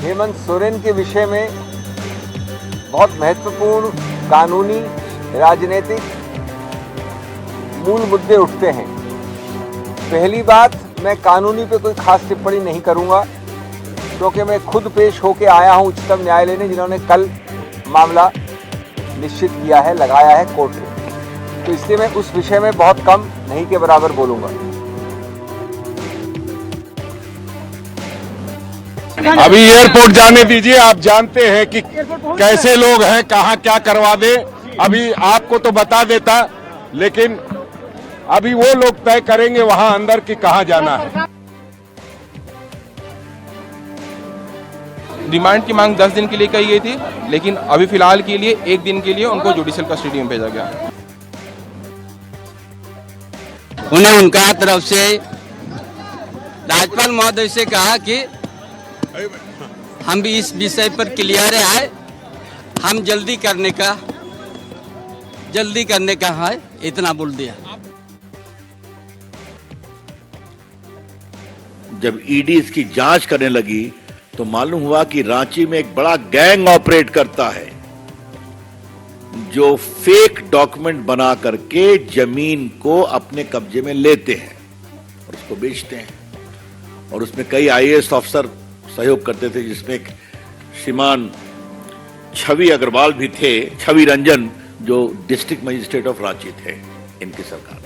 हेमंत सोरेन के विषय में बहुत महत्वपूर्ण कानूनी राजनीतिक मूल मुद्दे उठते हैं। पहली बात, मैं कानूनी पे कोई खास टिप्पणी नहीं करूंगा क्योंकि मैं खुद पेश होके आया हूं उच्चतम न्यायालय ने, जिन्होंने कल मामला निश्चित किया है, लगाया है कोर्ट में, तो इसलिए मैं उस विषय में बहुत कम नहीं के बराबर बोलूंगा। अभी एयरपोर्ट जाने दीजिए। आप जानते हैं कि कैसे लोग हैं, कहां क्या करवा दे। अभी आपको तो बता देता, लेकिन अभी वो लोग तय करेंगे वहां अंदर कि कहां जाना है। रिमांड की मांग 10 दिन के लिए की गई थी, लेकिन अभी फिलहाल के लिए 1 दिन के लिए उनको जुडिशियल कस्टडी में भेजा गया। उन्हें उनका तरफ से राज्यपाल महोदय से कहा कि हम भी इस विषय पर क्लियर है, हम जल्दी करने का है, इतना बोल दिया। जब ईडी इसकी जांच करने लगी तो मालूम हुआ कि रांची में एक बड़ा गैंग ऑपरेट करता है जो फेक डॉक्यूमेंट बना करके जमीन को अपने कब्जे में लेते हैं और उसको बेचते हैं। और उसमें कई आईएएस ऑफिसर सहयोग करते थे, जिसमें एक श्रीमान छवि अग्रवाल भी थे, छवि रंजन, जो डिस्ट्रिक्ट मजिस्ट्रेट ऑफ रांची थे इनकी सरकार में।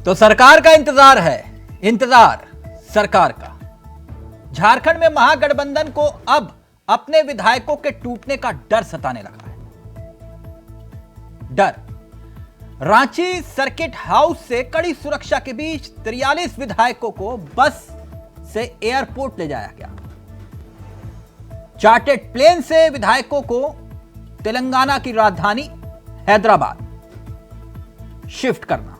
तो सरकार का इंतजार है, इंतजार सरकार का। झारखंड में महागठबंधन को अब अपने विधायकों के टूटने का डर सताने लगा है। डर। रांची सर्किट हाउस से कड़ी सुरक्षा के बीच 43 विधायकों को बस से एयरपोर्ट ले जाया गया। चार्टर्ड प्लेन से विधायकों को तेलंगाना की राजधानी हैदराबाद शिफ्ट करना।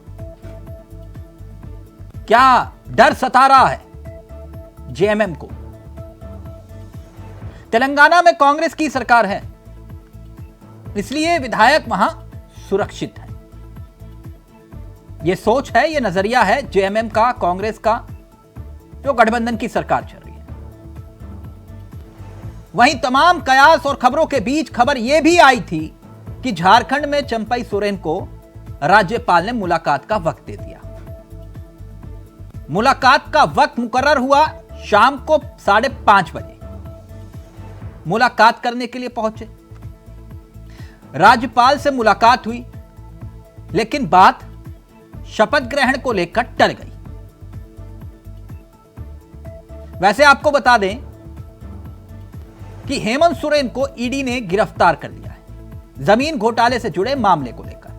क्या डर सता रहा है जेएमएम को? तेलंगाना में कांग्रेस की सरकार है, इसलिए विधायक वहां सुरक्षित है। यह सोच है, यह नजरिया है जेएमएम का, कांग्रेस का, जो गठबंधन की सरकार चल रही है। वहीं तमाम कयास और खबरों के बीच खबर यह भी आई थी कि झारखंड में चंपई सोरेन को राज्यपाल ने मुलाकात का वक्त दे दिया। मुलाकात का वक्त मुकर्रर हुआ शाम को 5:30 बजे। मुलाकात करने के लिए पहुंचे, राज्यपाल से मुलाकात हुई, लेकिन बात शपथ ग्रहण को लेकर टल गई। वैसे आपको बता दें कि हेमंत सोरेन को ईडी ने गिरफ्तार कर लिया है जमीन घोटाले से जुड़े मामले को लेकर,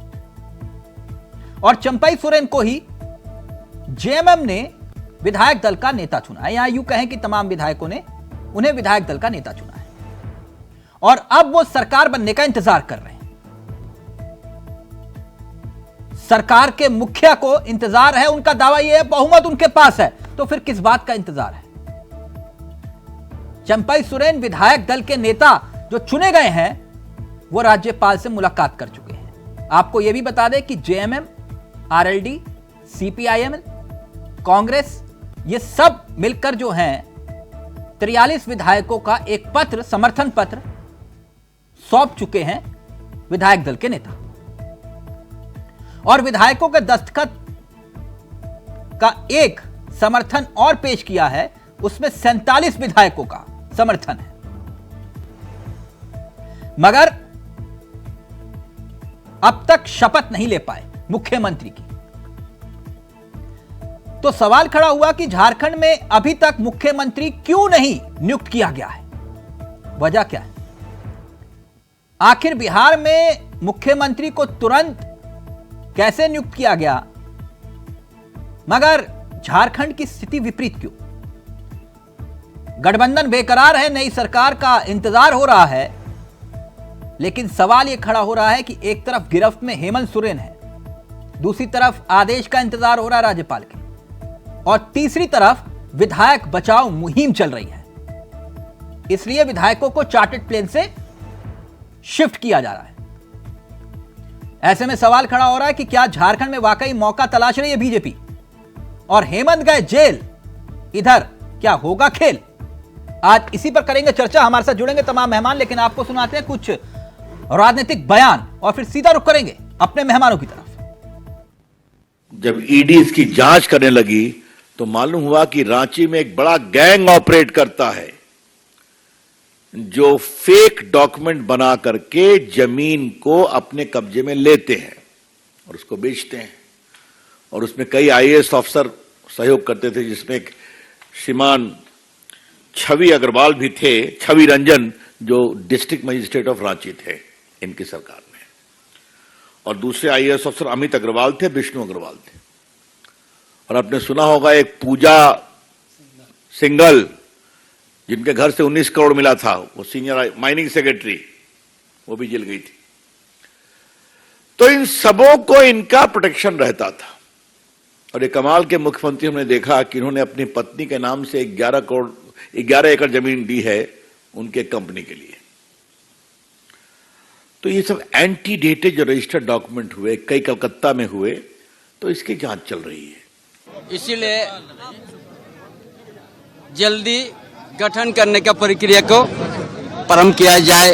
और चंपई सोरेन को ही जेएमएम ने विधायक दल का नेता चुना है। यहां यूं कहें कि तमाम विधायकों ने उन्हें विधायक दल का नेता चुना है, और अब वो सरकार बनने का इंतजार कर रहे हैं। सरकार के मुखिया को इंतजार है, उनका दावा यह है बहुमत उनके पास है, तो फिर किस बात का इंतजार है? चंपई सोरेन विधायक दल के नेता जो चुने गए हैं वो राज्यपाल से मुलाकात कर चुके हैं। आपको यह भी बता दें कि जेएमएम, आरएलडी, सीपीआईएम, कांग्रेस, ये सब मिलकर जो हैं 43 विधायकों का एक पत्र, समर्थन पत्र सौंप चुके हैं विधायक दल के नेता, और विधायकों के दस्तखत का एक समर्थन और पेश किया है, उसमें 47 विधायकों का समर्थन है। मगर अब तक शपथ नहीं ले पाए मुख्यमंत्री की। तो सवाल खड़ा हुआ कि झारखंड में अभी तक मुख्यमंत्री क्यों नहीं नियुक्त किया गया है? वजह क्या है? आखिर बिहार में मुख्यमंत्री को तुरंत कैसे नियुक्त किया गया, मगर झारखंड की स्थिति विपरीत क्यों? गठबंधन बेकरार है, नई सरकार का इंतजार हो रहा है, लेकिन सवाल यह खड़ा हो रहा है कि एक तरफ गिरफ्त में हेमंत सोरेन है, दूसरी तरफ आदेश का इंतजार हो रहा है राज्यपाल के, और तीसरी तरफ विधायक बचाओ मुहिम चल रही है। इसलिए विधायकों को चार्टर्ड प्लेन से शिफ्ट किया जा रहा है। ऐसे में सवाल खड़ा हो रहा है कि क्या झारखंड में वाकई मौका तलाश रही है बीजेपी और हेमंत गए जेल, इधर क्या होगा खेल? आज इसी पर करेंगे चर्चा। हमारे साथ जुड़ेंगे तमाम मेहमान, लेकिन आपको सुनाते हैं कुछ राजनीतिक बयान और फिर सीधा रुख करेंगे अपने मेहमानों की तरफ। जब ईडी इसकी जांच करने लगी तो मालूम हुआ कि रांची में एक बड़ा गैंग ऑपरेट करता है जो फेक डॉक्यूमेंट बना करके जमीन को अपने कब्जे में लेते हैं और उसको बेचते हैं। और उसमें कई आईएएस ऑफिसर सहयोग करते थे, जिसमें एक श्रीमान छवि अग्रवाल भी थे, छवि रंजन, जो डिस्ट्रिक्ट मजिस्ट्रेट ऑफ रांची थे इनकी सरकार में, और दूसरे आईएएस अफसर अमित अग्रवाल थे, विष्णु अग्रवाल थे। और आपने सुना होगा एक पूजा सिंगल, जिनके घर से 19 करोड़ मिला था, वो सीनियर माइनिंग सेक्रेटरी, वो भी जेल गई थी। तो इन सबों को इनका प्रोटेक्शन रहता था। और ये कमाल के मुख्यमंत्री हमने देखा कि इन्होंने अपनी पत्नी के नाम से 11 एकड़ जमीन दी है उनके कंपनी के लिए। तो ये सब एंटी डेटेड जो रजिस्टर्ड डॉक्यूमेंट हुए, कई कलकत्ता में हुए, तो इसकी जांच चल रही है। इसीलिए जल्दी गठन करने का प्रक्रिया को प्रारंभ किया जाए।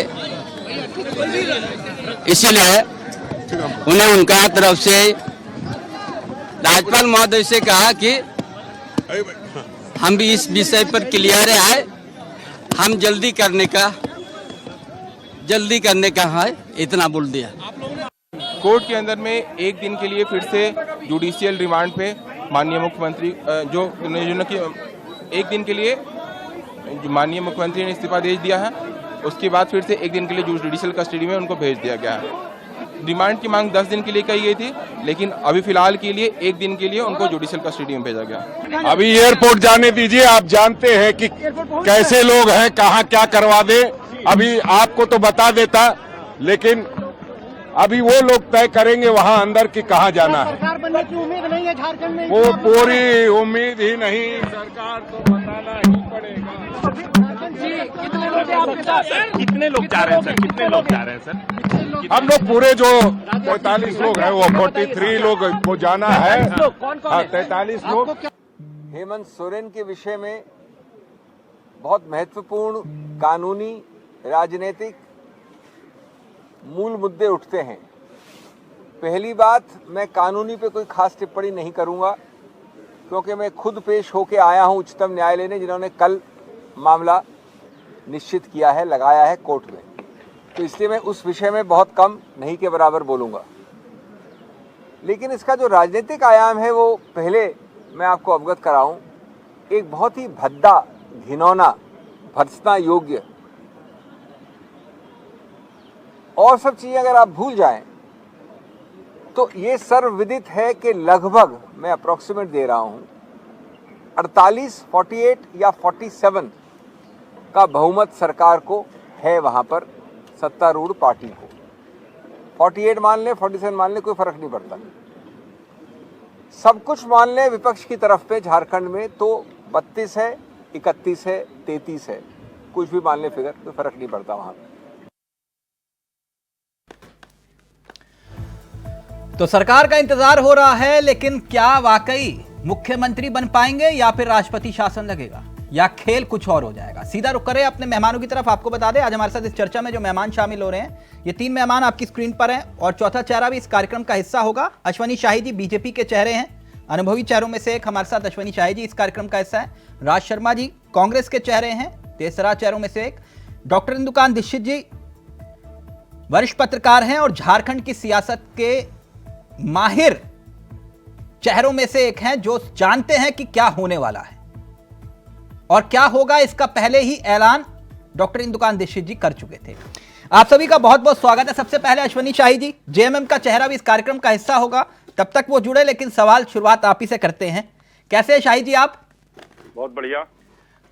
इसीलिए उन्हें उनका तरफ से राज्यपाल महोदय से कहा कि हम भी इस विषय पर क्लियर है, हम जल्दी करने का है, इतना बोल दिया। कोर्ट के अंदर में एक दिन के लिए फिर से जुडिशियल रिमांड पे माननीय मुख्यमंत्री एक दिन के लिए माननीय मुख्यमंत्री ने इस्तीफा दे दिया है। उसके बाद फिर से एक दिन के लिए जुडिशियल कस्टडी में उनको भेज दिया गया है। रिमांड की मांग 10 दिन के लिए की गई थी, लेकिन अभी फिलहाल के लिए एक दिन के लिए उनको जुडिशियल कस्टडी में भेजा गया। अभी एयरपोर्ट जाने दीजिए। आप जानते हैं कि कैसे लोग हैं, कहां क्या करवा दे। अभी आपको तो बता देता, लेकिन अभी वो लोग तय करेंगे वहां अंदर कि कहां जाना है। सरकार बनने की उम्मीद नहीं है झारखंड में। वो पूरी उम्मीद ही नहीं, सरकार तो बताना ही पड़ेगा। कितने लोग जा रहे हैं सर? कितने लोग जा रहे हैं सर? हम लोग पूरे जो 43 लोग हैं, वो 43 लोग को जाना है। हाँ, 43 लोग। हेमंत सोरेन के विषय में बहुत महत्वपूर्ण कानूनी, राजनीतिक मूल मुद्दे उठते हैं। पहली बात, मैं कानूनी पे कोई खास टिप्पणी नहीं करूंगा, क्योंकि मैं खुद पेश होके आया हूं उच्चतम न्यायालय ने, जिन्होंने कल मामला निश्चित किया है, लगाया है कोर्ट में। तो इसलिए मैं उस विषय में बहुत कम, नहीं के बराबर बोलूंगा। लेकिन इसका जो राजनीतिक आयाम है, वो पहले मैं आपको अवगत कराऊं। एक बहुत ही भद्दा, घिनौना, भर्त्सना योग्य और सब चीजें अगर आप भूल जाएं, तो ये सर्वविदित है कि लगभग, मैं अप्रोक्सीमेट दे रहा हूं, 48, 48 या 47 का बहुमत सरकार को है वहां पर, सत्तारूढ़ पार्टी को। 48 मान ले, 47 मान ले, कोई फर्क नहीं पड़ता। सब कुछ मान ले विपक्ष की तरफ पे झारखंड में, तो 32 है, 31 है, 33 है, कुछ भी मान ले फिगर, कोई फर्क नहीं पड़ता वहां पे। तो सरकार का इंतजार हो रहा है, लेकिन क्या वाकई मुख्यमंत्री बन पाएंगे या फिर राष्ट्रपति शासन लगेगा, या खेल कुछ और हो जाएगा? सीधा रुक करें अपने मेहमानों की तरफ। आपको बता दें, आज हमारे साथ इस चर्चा में जो मेहमान शामिल हो रहे हैं, ये 3 मेहमान आपकी स्क्रीन पर हैं, और चौथा चेहरा भी इस कार्यक्रम का हिस्सा होगा। अश्वनी शाही जी बीजेपी के चेहरे हैं, अनुभवी चेहरों में से एक हमारे साथ अश्वनी शाही जी इस कार्यक्रम का हिस्सा है। राज शर्मा जी कांग्रेस के चेहरे हैं, तीसरा चेहरों में से एक। डॉक्टर इंदुकांत दीक्षित जी वरिष्ठ पत्रकार हैं और झारखंड की सियासत के माहिर चेहरों में से एक हैं, जो जानते हैं कि क्या होने वाला है और क्या होगा, इसका पहले ही ऐलान डॉक्टर इंदुकांत दीक्षित जी कर चुके थे। आप सभी का बहुत बहुत स्वागत है। सबसे पहले अश्वनी शाही जी, जेएमएम का चेहरा भी इस कार्यक्रम का हिस्सा होगा, तब तक वो जुड़े, लेकिन सवाल शुरुआत आप ही से करते हैं। कैसे हैं शाही जी आप? बहुत बढ़िया।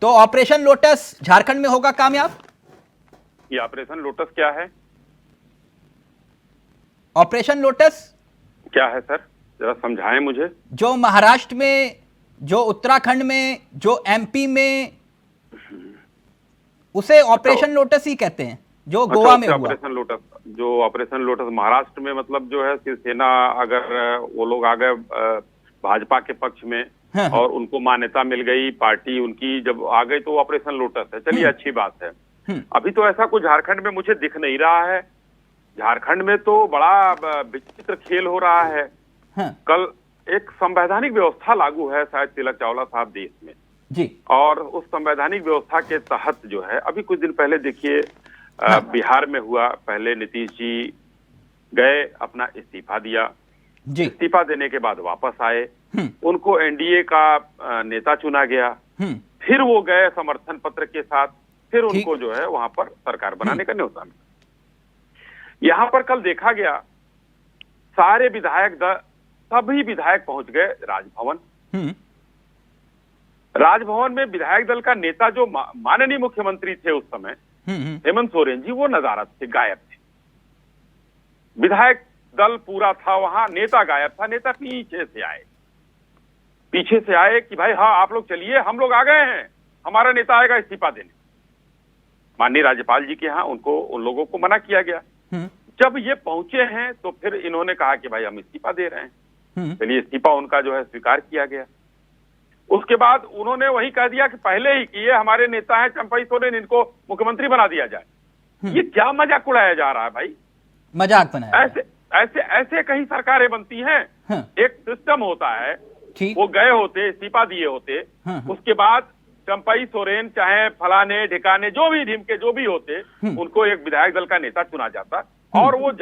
तो ऑपरेशन लोटस झारखंड में होगा कामयाब? ये ऑपरेशन लोटस क्या है? ऑपरेशन लोटस क्या है सर, जरा समझाएं मुझे। जो महाराष्ट्र में, जो उत्तराखंड में, जो एमपी में, उसे ऑपरेशन लोटस ही कहते हैं। जो गोवा में हुआ। ऑपरेशन लोटस महाराष्ट्र में मतलब जो है शिवसेना अगर वो लोग आ गए भाजपा के पक्ष में हाँ। और उनको मान्यता मिल गई, पार्टी उनकी जब आ गई तो ऑपरेशन लोटस है। चलिए अच्छी बात है। अभी तो ऐसा कुछ झारखंड में मुझे दिख नहीं रहा है। झारखंड में तो बड़ा विचित्र खेल हो रहा है। हाँ। कल एक संवैधानिक व्यवस्था लागू है शायद तिलक चावला साहब देश में जी, और उस संवैधानिक व्यवस्था के तहत जो है अभी कुछ दिन पहले देखिए बिहार में हुआ। पहले नीतीश जी गए, अपना इस्तीफा दिया जी, इस्तीफा देने के बाद वापस आए, उनको एनडीए का नेता चुना गया, फिर वो गए समर्थन पत्र के साथ, फिर उनको जो है वहां पर सरकार बनाने का न्योता मिला। यहां पर कल देखा गया सारे विधायक सभी विधायक पहुंच गए राजभवन। राजभवन में विधायक दल का नेता जो माननीय मुख्यमंत्री थे उस समय हेमंत सोरेन जी, वो नदारद थे, गायब थे। विधायक दल पूरा था वहां, नेता गायब था। नेता पीछे से आए कि भाई हाँ आप लोग चलिए, हम लोग आ गए हैं, हमारा नेता आएगा इस्तीफा देने। माननीय राज्यपाल जी के यहाँ उन लोगों को मना किया गया। जब ये पहुंचे हैं तो फिर इन्होंने कहा कि भाई हम इस्तीफा दे रहे हैं। चलिए इस्तीफा उनका जो है स्वीकार किया गया। उसके बाद उन्होंने वही कह दिया कि पहले ही कि ये हमारे नेता हैं चंपई सोरेन, इनको मुख्यमंत्री बना दिया जाए। ये क्या मजाक उड़ाया जा रहा है भाई? मजाक बनाया। ऐसे कहीं सरकारें बनती हैं। एक सिस्टम होता है, वो गए होते, इस्तीफा दिए होते, उसके बाद चंपई सोरेन चाहे फलाने ढिकाने जो भी ढिमके जो भी होते, उनको एक विधायक दल का नेता चुना जाता और वो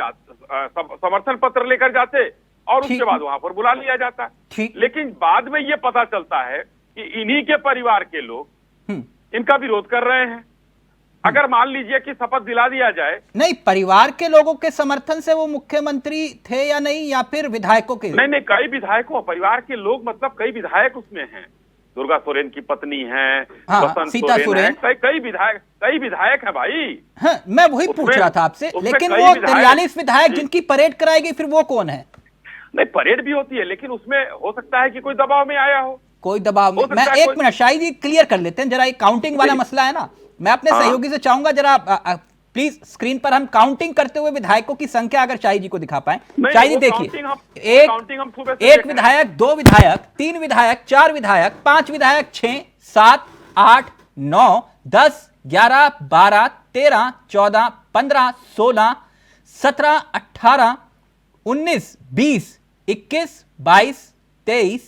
समर्थन पत्र लेकर जाते और उसके बाद वहां पर बुला लिया जाता। लेकिन बाद में ये पता चलता है कि इन्हीं के परिवार के लोग इनका विरोध कर रहे हैं। अगर मान लीजिए कि शपथ दिला दिया जाए, नहीं, परिवार के लोगों के समर्थन से वो मुख्यमंत्री थे या नहीं, या फिर विधायकों के? नहीं, कई विधायकों, परिवार के लोग मतलब कई विधायक उसमें हैं। दुर्गा सोरेन की पत्नी है, सीता सोरेन, कई विधायक हैं भाई। हाँ, मैं वही पूछ रहा था आपसे। लेकिन वो 43 विधायक जिनकी परेड कराई गई, फिर वो कौन है? नहीं, परेड भी होती है लेकिन उसमें हो सकता है कि कोई दबाव में आया हो। कोई दबाव में? मैं एक मिनट शाही जी क्लियर कर लेते हैं जरा, ये काउंटिंग वाला मसला है ना। मैं अपने सहयोगी से चाहूंगा जरा प्लीज स्क्रीन पर हम काउंटिंग करते हुए विधायकों की संख्या अगर शाही जी को दिखा पाए। शाही जी देखिए, एक विधायक, 2 विधायक, 3 विधायक, 4 विधायक, 5 विधायक, 6, 7, 8, 9, 10, 11, 12, 13, 14, 15, 16, 17, 18, 19, 20, 21, 22, 23,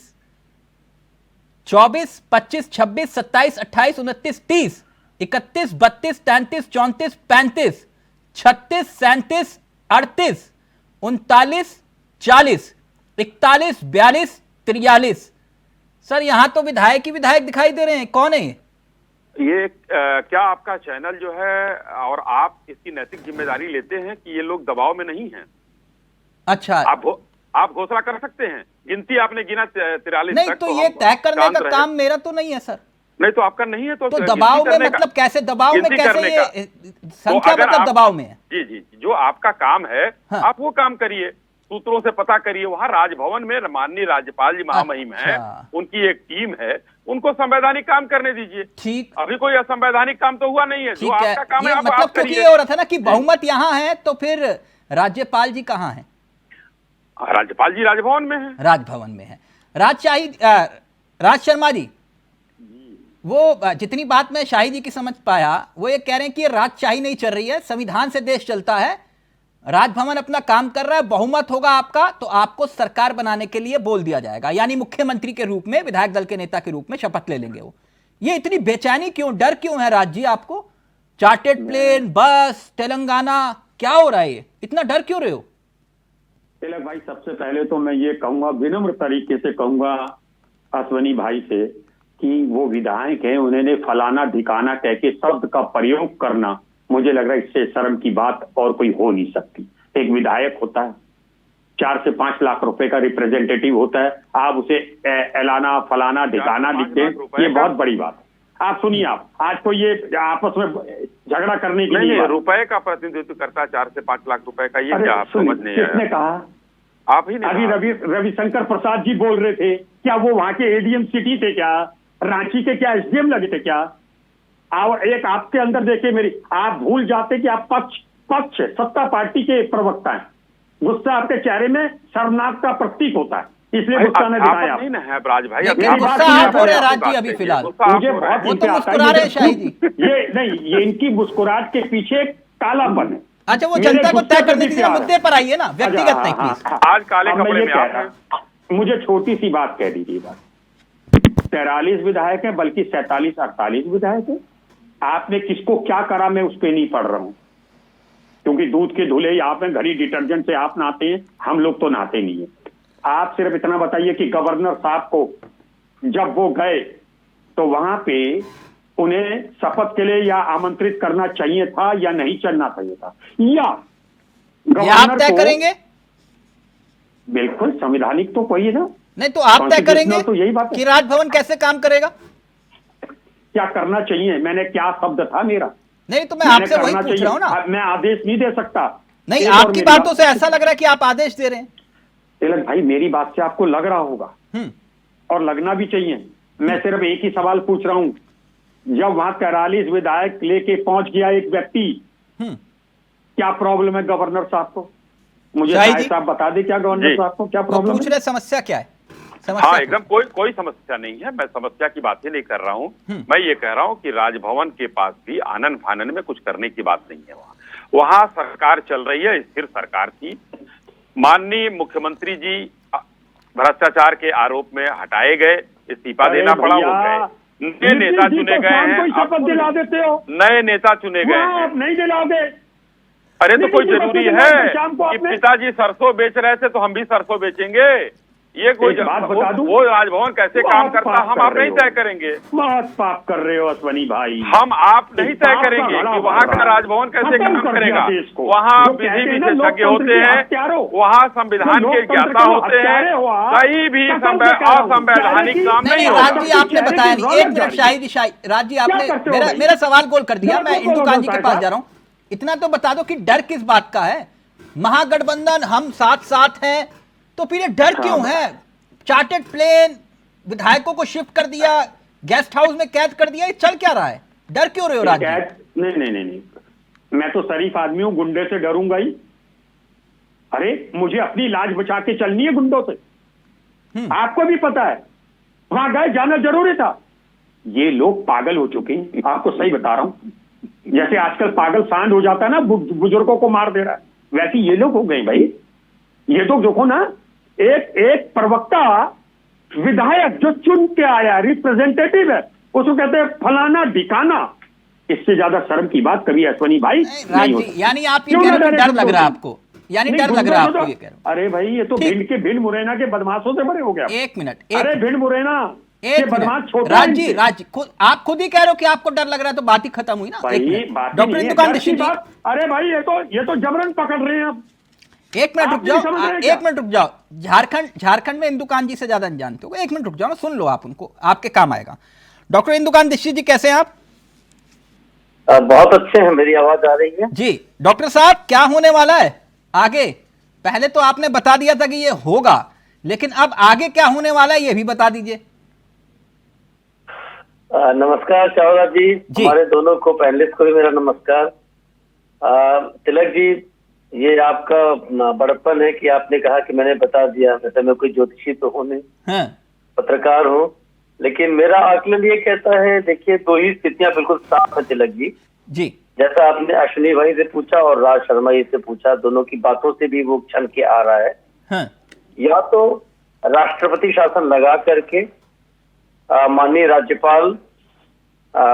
24, 25, 26, 27, 28, 29, 30, 31, 32, 33, 34, 35, 36, 37, 38, 39, 40, 41, 42, 43। सर यहां तो विधायक ही विधायक दिखाई दे रहे हैं। कौन है ये? क्या आपका चैनल जो है और आप इसकी नैतिक जिम्मेदारी लेते हैं कि ये लोग दबाव में नहीं हैं? अच्छा, आप घोषणा कर सकते हैं, गिनती आपने गिना 43 नहीं, तो ये तय करने का काम मेरा तो नहीं है सर। नहीं तो आपका नहीं है तो दबाव में मतलब कैसे? दबाव में कैसे? ये संख्या मतलब दबाव में है? जी, जो आपका काम है आप वो काम करिए, सूत्रों से पता करिए। वहां राजभवन में माननीय राज्यपाल जी महामहिम है, उनकी एक टीम है, उनको संवैधानिक काम करने दीजिए। ठीक, अभी कोई असंवैधानिक काम तो हुआ नहीं है। जो आपका काम है मतलब क्योंकि ये हो रहा था ना कि बहुमत यहाँ है तो फिर राज्यपाल जी कहाँ है? राज्यपाल जी राजभवन में है। राजभवन में है। राज शर्मा जी, वो जितनी बात मैं शाही जी की समझ पाया वो ये कह रहे हैं कि ये राजशाही नहीं चल रही है, संविधान से देश चलता है, राजभवन अपना काम कर रहा है, बहुमत होगा आपका तो आपको सरकार बनाने के लिए बोल दिया जाएगा, यानी मुख्यमंत्री के रूप में, विधायक दल के नेता के रूप में शपथ ले लेंगे वो। ये इतनी बेचैनी क्यों, डर क्यों है राज जी आपको? चार्टेड प्लेन, बस, तेलंगाना, क्या हो रहा है? ये इतना डर क्यों रहे हो? तिलक भाई, सबसे पहले तो मैं ये कहूंगा, विनम्र तरीके से कहूंगा अश्वनी भाई से कि वो विधायक हैं, उन्होंने फलाना ढिकाना कह के शब्द का प्रयोग करना, मुझे लग रहा है इससे शर्म की बात और कोई हो नहीं सकती। एक विधायक होता है, 4 से 5 लाख रुपए का रिप्रेजेंटेटिव होता है, आप उसे एलाना फलाना ढिकाना लिखते हैं, ये बहुत बड़ी बात है। आप सुनिए, आप आज तो ये आपस में झगड़ा करने के लिए रुपए का प्रतिनिधित्व करता है, 4 से 5 लाख रुपए का, ये क्या आप समझ नहीं आया? किसने कहा? आप ही ने। अभी रविशंकर प्रसाद जी बोल रहे थे, क्या वो वहां के एडीएम सिटी थे क्या? रांची के क्या एसडीएम लगे थे क्या? एक आपके अंदर देखिए मेरी, आप भूल जाते कि आप पक्ष सत्ता पार्टी के प्रवक्ता हैं। गुस्सा आपके चेहरे में शर्मनाक का प्रतीक होता है, इसलिए गुस्सा ने दिखाया नहीं ना है ब्राज भाई। राज जी अभी फिलहाल मुझे बहुत मुस्कुरा रहे हैं शाही जी। ये नहीं, ये इनकी मुस्कुराहट के पीछे कालापन है। अच्छा, वो जनता को तय करने के मुद्दे पर आइए ना, व्यक्तिगत नहीं प्लीज। आज काले कपड़े में आप हैं। मुझे छोटी सी बात कह दीजिए, 43 विधायक है, बल्कि 47-48 विधायक है। आपने किसको क्या करा, मैं उस पर नहीं पढ़ रहा हूं, क्योंकि दूध के धुले आप में घड़ी डिटर्जेंट से आप नहाते हैं, हम लोग तो नहाते नहीं है। आप सिर्फ इतना बताइए कि गवर्नर साहब को जब वो गए तो वहां पे उन्हें शपथ के लिए या आमंत्रित करना चाहिए था या नहीं चलना चाहिए था, या आप तय करेंगे? बिल्कुल संवैधानिक तो कोई ना, नहीं तो आप तय करेंगे तो यही बात कि राजभवन कैसे काम करेगा, क्या करना चाहिए। मैंने क्या शब्द था मेरा, नहीं तो मैं आपसे वही पूछ रहा हूं ना। मैं आदेश नहीं दे सकता। नहीं, आपकी बातों से ऐसा लग रहा है कि आप आदेश दे रहे हैं। तिलक भाई, मेरी बात से आपको लग रहा होगा और लगना भी चाहिए। मैं सिर्फ एक ही सवाल पूछ रहा हूं, जब वहां 43 विधायक लेके पहुंच गया एक व्यक्ति, क्या प्रॉब्लम है गवर्नर साहब को? मुझे साहब बता दे, क्या गवर्नर साहब को क्या प्रॉब्लम पूछ रहे, समस्या क्या है? हाँ, एकदम कोई समस्या नहीं है। मैं समस्या की बात ही नहीं कर रहा हूँ। मैं ये कह रहा हूँ कि राजभवन के पास भी आनन फानन में कुछ करने की बात नहीं है। वहाँ सरकार चल रही है, स्थिर सरकार थी। माननीय मुख्यमंत्री जी भ्रष्टाचार के आरोप में हटाए गए, इस्तीफा देना पड़ा, वो गए। नए नेता चुने गए हैं, शपथ दिला देते हो, नए नेता चुने गए हैं। आप नहीं दिलाओगे? अरे तो कोई जरूरी है कि पिताजी सरसों बेच रहे थे तो हम भी सरसों बेचेंगे? ये कोई बात बता दूं, वो राजभवन कैसे काम करता हम आप नहीं तय करेंगे। बहुत पाप कर रहे हो अश्वनी भाई। हम आप नहीं तय करेंगे कि वहाँ का राजभवन कैसे काम करेगा। वहाँ विधि विशेषज्ञ होते हैं, वहाँ संविधान के ज्ञाता होते हैं, कहीं भी असंवैधानिक काम नहीं होता। राज जी आपने बताया नहीं, एक मिनट शाही राज जी, आपने मेरा सवाल गोल कर दिया। मैं इंदु कांत जी के पास जा रहा हूँ। इतना तो बता दो कि डर किस बात का है? महागठबंधन हम साथ हैं, तो फिर ये डर क्यों है? चार्टर्ड प्लेन विधायकों को शिफ्ट कर दिया, गेस्ट हाउस में कैद कर दिया, ये चल क्या रहा है? डर क्यों रहे हो राज? नहीं, मैं तो शरीफ आदमी हूं, गुंडे से डरूंगा ही। अरे मुझे अपनी लाज बचा के चलनी है गुंडों से। आपको भी पता है, वहां गए, जाना जरूरी था। ये लोग पागल हो चुके हैं, आपको सही बता रहा हूं। जैसे आजकल पागल सांड हो जाता है ना, बुजुर्गों को मार दे रहा है, वैसे ये लोग हो गए भाई। ये तो देखो ना, एक प्रवक्ता विधायक जो चुन के आया, रिप्रेजेंटेटिव है, उसको कहते हैं फलाना ढिकाना। इससे ज्यादा शर्म की बात कभी अश्वनी भाई नहीं होती। यानी आप ये कह रहे हो डर लग रहा है आपको? यानी डर लग रहा है आपको? ये कह रहे हो? अरे भाई, ये तो भिंड मुरैना के बदमाशों से बड़े हो गया। एक मिनट, अरे भिंड मुरैना के बदमाश छोटे। राज जी आप खुद ही कह रहे हो कि आपको डर लग रहा है, तो बात ही खत्म हुई ना। डॉक्टर इंदु कांत दीक्षित जी, अरे भाई ये तो जबरन पकड़ रहे हैं आप। एक मिनट रुक जाओ। झारखंड में इंदु कांत जी से ज्यादा जानते हो। एक मिनट रुक जाओ ना, सुन लो, आप उनको, आपके काम आएगा। डॉक्टर इंदु कांत दीक्षित जी, कैसे हैं आप? बहुत अच्छे हैं, मेरी आवाज आ रही है जी? डॉक्टर साहब, क्या होने वाला है आगे? पहले तो आपने बता दिया था कि ये होगा, लेकिन अब आगे क्या होने वाला है ये भी बता दीजिए। नमस्कार चावला जी, हमारे दोनों को, पैनलिस्ट को भी मेरा नमस्कार। तिलक जी, ये आपका बड़प्पन है कि आपने कहा कि मैंने बता दिया। वैसे मैं कोई ज्योतिषी तो हूँ नहीं, पत्रकार हूँ, लेकिन मेरा आकलन ये कहता है, देखिए दो ही स्थितियां बिल्कुल साफ है तिलक जी। जैसा आपने अश्विनी भाई से पूछा और राज शर्मा जी से पूछा, दोनों की बातों से भी वो क्षण के आ रहा है। या तो राष्ट्रपति शासन लगा करके माननीय राज्यपाल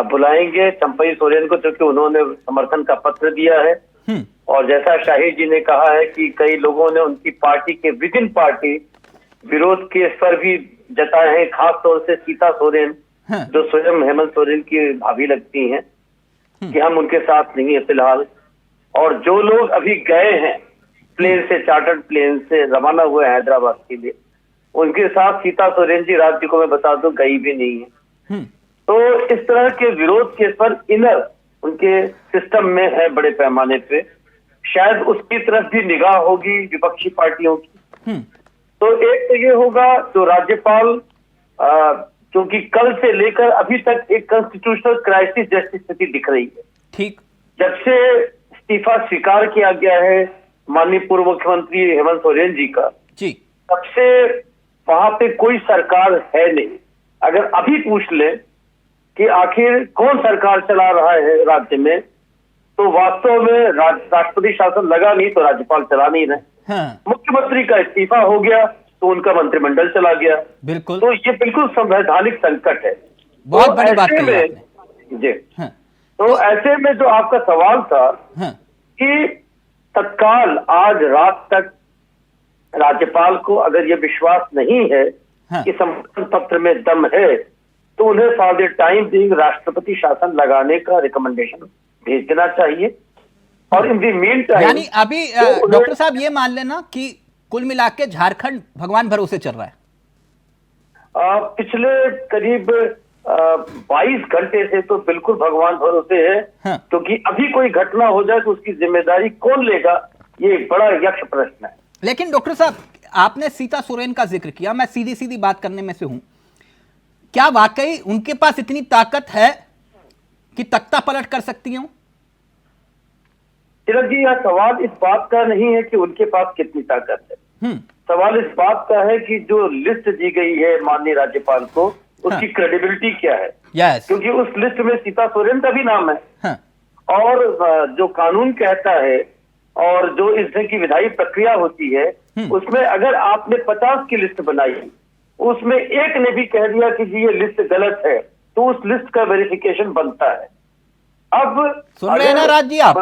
बुलाएंगे चंपई सोरेन को, क्योंकि उन्होंने समर्थन का पत्र दिया है। और जैसा शाही जी ने कहा है कि कई लोगों ने उनकी पार्टी के विद इन पार्टी विरोध के स्तर भी जताए हैं, खास तौर से सीता सोरेन, जो स्वयं हेमंत सोरेन की भाभी लगती हैं, कि हम उनके साथ नहीं है फिलहाल। और जो लोग अभी गए हैं प्लेन से, चार्टर्ड प्लेन से रवाना हुए हैदराबाद के लिए, उनके साथ सीता सोरेन जी, राज्य को मैं बता दूं, गई भी नहीं है। तो इस तरह के विरोध के स्तर इनर उनके सिस्टम में है बड़े पैमाने पे। शायद उसकी तरफ भी निगाह होगी विपक्षी पार्टियों की। तो एक तो ये होगा, जो राज्यपाल क्योंकि कल से लेकर अभी तक एक कॉन्स्टिट्यूशनल क्राइसिस जैसी स्थिति दिख रही है। ठीक, जब से इस्तीफा स्वीकार किया गया है माननीय पूर्व मुख्यमंत्री हेमंत सोरेन जी का, जी, तब से वहां पे कोई सरकार है नहीं। अगर अभी पूछ ले कि आखिर कौन सरकार चला रहा है राज्य में, तो वास्तव में राष्ट्रपति शासन लगा नहीं तो राज्यपाल चला नहीं रहे। हाँ। मुख्यमंत्री का इस्तीफा हो गया तो उनका मंत्रिमंडल चला गया। बिल्कुल, तो ये बिल्कुल संवैधानिक संकट है। बहुत तो बड़ी बात ऐसे कही में आपने। जी, हाँ। तो ऐसे में जो आपका सवाल था हाँ। कि तत्काल आज रात तक राज्यपाल को अगर ये विश्वास नहीं है हाँ। कि समर्थन पत्र में दम है, तो उन्हें फॉर द टाइम बीइंग राष्ट्रपति शासन लगाने का रिकमेंडेशन भेज देना चाहिए। और इन दी मीन टाइम, यानी अभी डॉक्टर साहब ये मान लेना कि कुल मिला के झारखंड भगवान भरोसे चल रहा है। पिछले करीब 22 घंटे से तो बिल्कुल भगवान भरोसे है। हाँ। क्योंकि अभी कोई घटना हो जाए तो उसकी जिम्मेदारी कौन लेगा, ये एक बड़ा यक्ष प्रश्न है। लेकिन डॉक्टर साहब, आपने सीता सोरेन का जिक्र किया, मैं सीधी सीधी बात करने में से हूं, क्या वाकई उनके पास इतनी ताकत है कि तख्ता पलट कर सकती हूं? तिलक जी, यह सवाल इस बात का नहीं है कि उनके पास कितनी ताकत है। सवाल इस बात का है कि जो लिस्ट दी गई है माननीय राज्यपाल को, उसकी क्रेडिबिलिटी क्या है। यस। क्योंकि उस लिस्ट में सीता सोरेन का भी नाम है। हाँ। और जो कानून कहता है और जो इस ढंग की विधायी प्रक्रिया होती है, उसमें अगर आपने 50 की लिस्ट बनाई, उसमें एक ने भी कह दिया कि जी ये लिस्ट गलत है, तो उस लिस्ट का वेरिफिकेशन बनता है। अब सुन रहे हैं ना राज जी आप?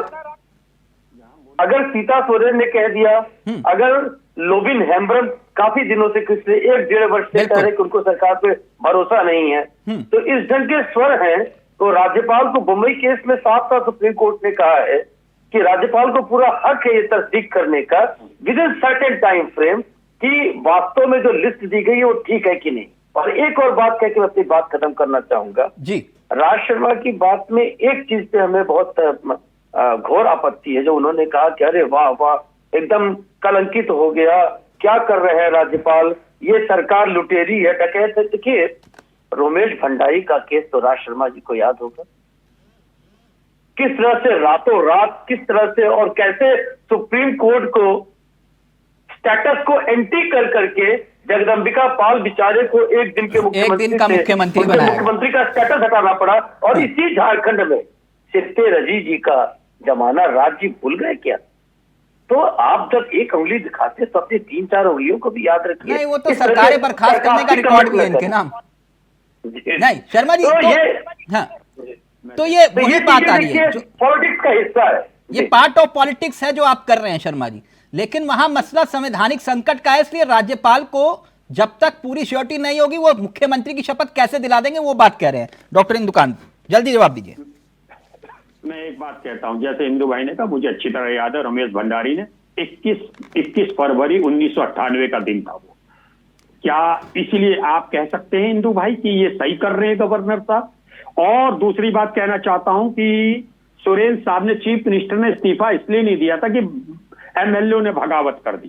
अगर सीता सोरेन ने कह दिया, अगर लोबिन हेम्ब्रम काफी दिनों से, पिछले 1-1.5 वर्ष से कह रहे कि उनको सरकार पे भरोसा नहीं है, तो इस ढंग के स्वर हैं, तो राज्यपाल को बम्बई केस में साफ साफ सुप्रीम कोर्ट ने कहा है कि राज्यपाल को पूरा हक है ये तस्दीक करने का with in certain time frame कि वास्तव में जो लिस्ट दी गई है वो ठीक है कि नहीं। और एक और बात कह के मैं अपनी बात खत्म करना चाहूंगा जी। राज शर्मा की बात में एक चीज पे हमें बहुत घोर आपत्ति है, जो उन्होंने कहा कि अरे वाह वाह, एकदम कलंकित हो गया, क्या कर रहे हैं राज्यपाल, ये सरकार लुटेरी है, डकैत है। देखिए, रोमेश भंडारी का केस तो राज शर्मा जी को याद होगा, किस तरह से रातों रात, किस तरह से और कैसे सुप्रीम कोर्ट को स्टेटस को एंटी कर करके जगदंबिका पाल बेचारे को एक दिन के मुख्यमंत्री का स्टेटस हटाना पड़ा। और इसी झारखंड में सिट्टे रजी जी का जमाना राज्य भूल गए क्या? तो आप जब एक उंगली दिखाते तो अपनी 3-4 उंगलियों को भी याद रखिए। नहीं, वो तो सरकारें बर्खास्त करने का रिकॉर्ड भी है इनके नाम। नहीं शर्मा जी, तो ये वही बात आ रही है, पॉलिटिक्स का हिस्सा है, ये पार्ट ऑफ पॉलिटिक्स है जो आप कर रहे हैं शर्मा जी। लेकिन वहां मसला संवैधानिक संकट का है, इसलिए राज्यपाल को जब तक पूरी श्योरिटी नहीं होगी वो मुख्यमंत्री की शपथ कैसे दिला देंगे, वो बात कह रहे हैं। डॉक्टर इंदुकान, जल्दी जवाब दीजिए। मैं एक बात कहता हूं, जैसे इंदु भाई ने कहा, मुझे अच्छी तरह याद है, रमेश भंडारी ने 21 फरवरी 1998 का दिन था वो। क्या इसलिए आप कह सकते हैं इंदु भाई कि ये सही कर रहे हैं गवर्नर साहब? और दूसरी बात कहना चाहता हूं कि सोरेन साहब ने, चीफ मिनिस्टर ने इस्तीफा इसलिए नहीं दिया था कि एमएलए ने बगावत कर दी,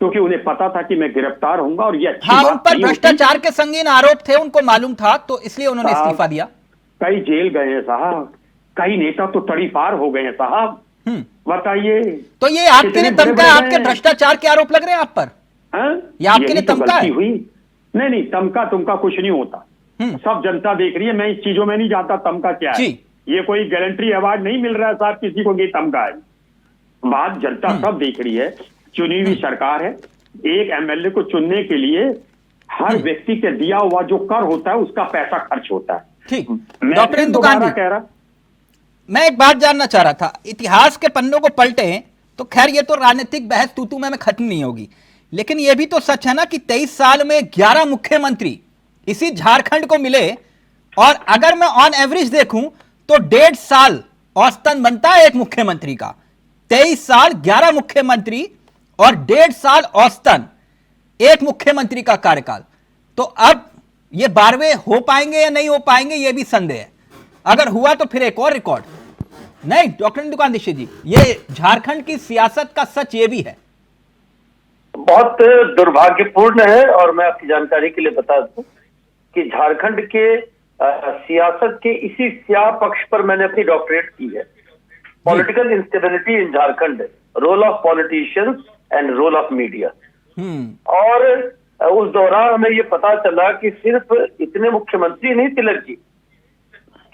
क्योंकि उन्हें पता था कि मैं गिरफ्तार होऊंगा और ये अच्छी बात उन पर भ्रष्टाचार के संगीन आरोप थे, उनको मालूम था, तो इसलिए उन्होंने इस्तीफा दिया। कई जेल गए हैं साहब, कई नेता तो तड़ीपार हो गए हैं साहब, बताइए। तो ये आपके लिए तमका, आपके भ्रष्टाचार के आरोप लग रहे हैं आप पर? ये आपके लिए तमका है? नहीं, तमका तुमका कुछ नहीं होता, सब जनता देख रही है। मैं इस चीजों में नहीं जानता तमका क्या है। ये कोई गैलेंट्री अवार्ड नहीं मिल रहा है साहब किसी को कि तमका है। बात जनता सब देख रही है, चुनी हुई सरकार है। एक एमएलए को चुनने के लिए हर व्यक्ति के दिया हुआ जो कर होता है उसका पैसा खर्च होता है। ठीक, डॉक्टर इंदुकान कह रहा, मैं एक बात जानना चाह रहा था, इतिहास के पन्नों को पलटे तो खैर ये तो राजनीतिक बहस तू में खत्म नहीं होगी, लेकिन ये भी तो सच है ना कि 23 साल में 11 मुख्यमंत्री इसी झारखंड को मिले, और अगर मैं ऑन एवरेज देखूं तो 1.5 साल औसतन बनता है एक मुख्यमंत्री का। 23 साल 11 मुख्यमंत्री और 1.5 साल औसतन एक मुख्यमंत्री का कार्यकाल। तो अब ये 12वें हो पाएंगे या नहीं हो पाएंगे ये भी संदेह है। अगर हुआ तो फिर एक और रिकॉर्ड। नहीं डॉक्टर इंदुकान दीक्षित जी, ये झारखंड की सियासत का सच ये भी है, बहुत दुर्भाग्यपूर्ण है। और मैं आपकी जानकारी के लिए बता दूं कि झारखंड के सियासत के इसी स्याह पक्ष पर मैंने अपनी डॉक्टरेट की है, political instability in Jharkhand, role of politicians and role of media. और उस दौरान हमें ये पता चला कि सिर्फ इतने मुख्यमंत्री नहीं तिलक जी,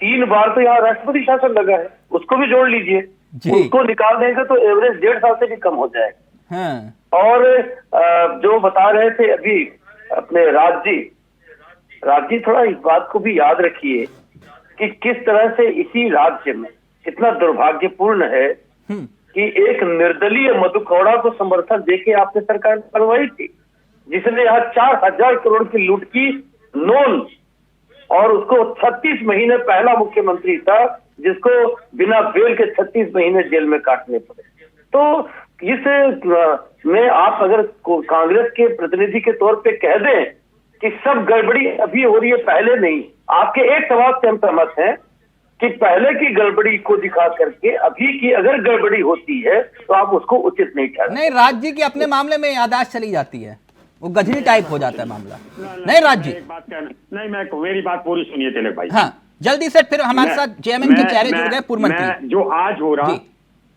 3 बार तो यहाँ राष्ट्रपति शासन लगा है, उसको भी जोड़ लीजिए, उसको निकाल देंगे तो एवरेज 1.5 साल से भी कम हो जाएगा। और जो बता रहे थे अभी अपने राज जी थोड़ा इस बात को भी याद रखिए कि किस तरह से इसी राज्य में कितना दुर्भाग्यपूर्ण है कि एक निर्दलीय मधुकौड़ा को समर्थन देके आपने सरकार करवाई थी, जिसने यहाँ 4,000 करोड़ की लूट की नोन, और उसको 36 महीने पहला मुख्यमंत्री था जिसको बिना बेल के 36 महीने जेल में काटने पड़े। तो इस में आप अगर कांग्रेस के प्रतिनिधि के तौर पे कह दें कि सब गड़बड़ी अभी हो रही है, पहले नहीं, आपके एक सवाल से हम सहमत हैं कि पहले की गड़बड़ी को दिखा करके अभी की अगर गड़बड़ी होती है तो आप उसको उचित नहीं ठहराते। नहीं, राज जी की अपने मामले में याददाश्त चली जाती है, वो गजनी टाइप हो जाता है मामला। नहीं राज जी, मेरी बात पूरी सुनिए तिलक भाई। हाँ जल्दी से, फिर हमारे साथ जेएमएम के चेहरे जुड़ गए, पूर्व मंत्री जो आज हो रहा,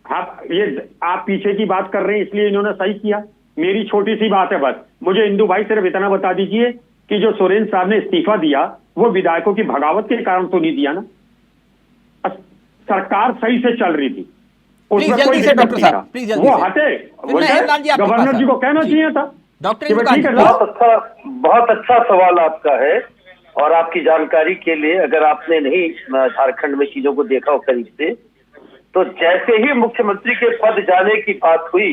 आप पीछे की बात कर रहे हैं इसलिए इन्होंने सही किया। मेरी छोटी सी बात है बस, मुझे इंदु भाई सिर्फ इतना बता दीजिए कि जो सोरेन साहब ने इस्तीफा दिया वो विधायकों की बगावत के कारण तो नहीं दिया ना, सरकार सही से चल रही थी, उसमें कोई दिक्कत नहीं था, वो हटे, गवर्नर जी को कहना चाहिए था। डॉक्टर बहुत अच्छा सवाल आपका है, और आपकी जानकारी के लिए अगर आपने नहीं झारखंड में चीजों को देखा हो करीब से, तो जैसे ही मुख्यमंत्री के पद जाने की बात हुई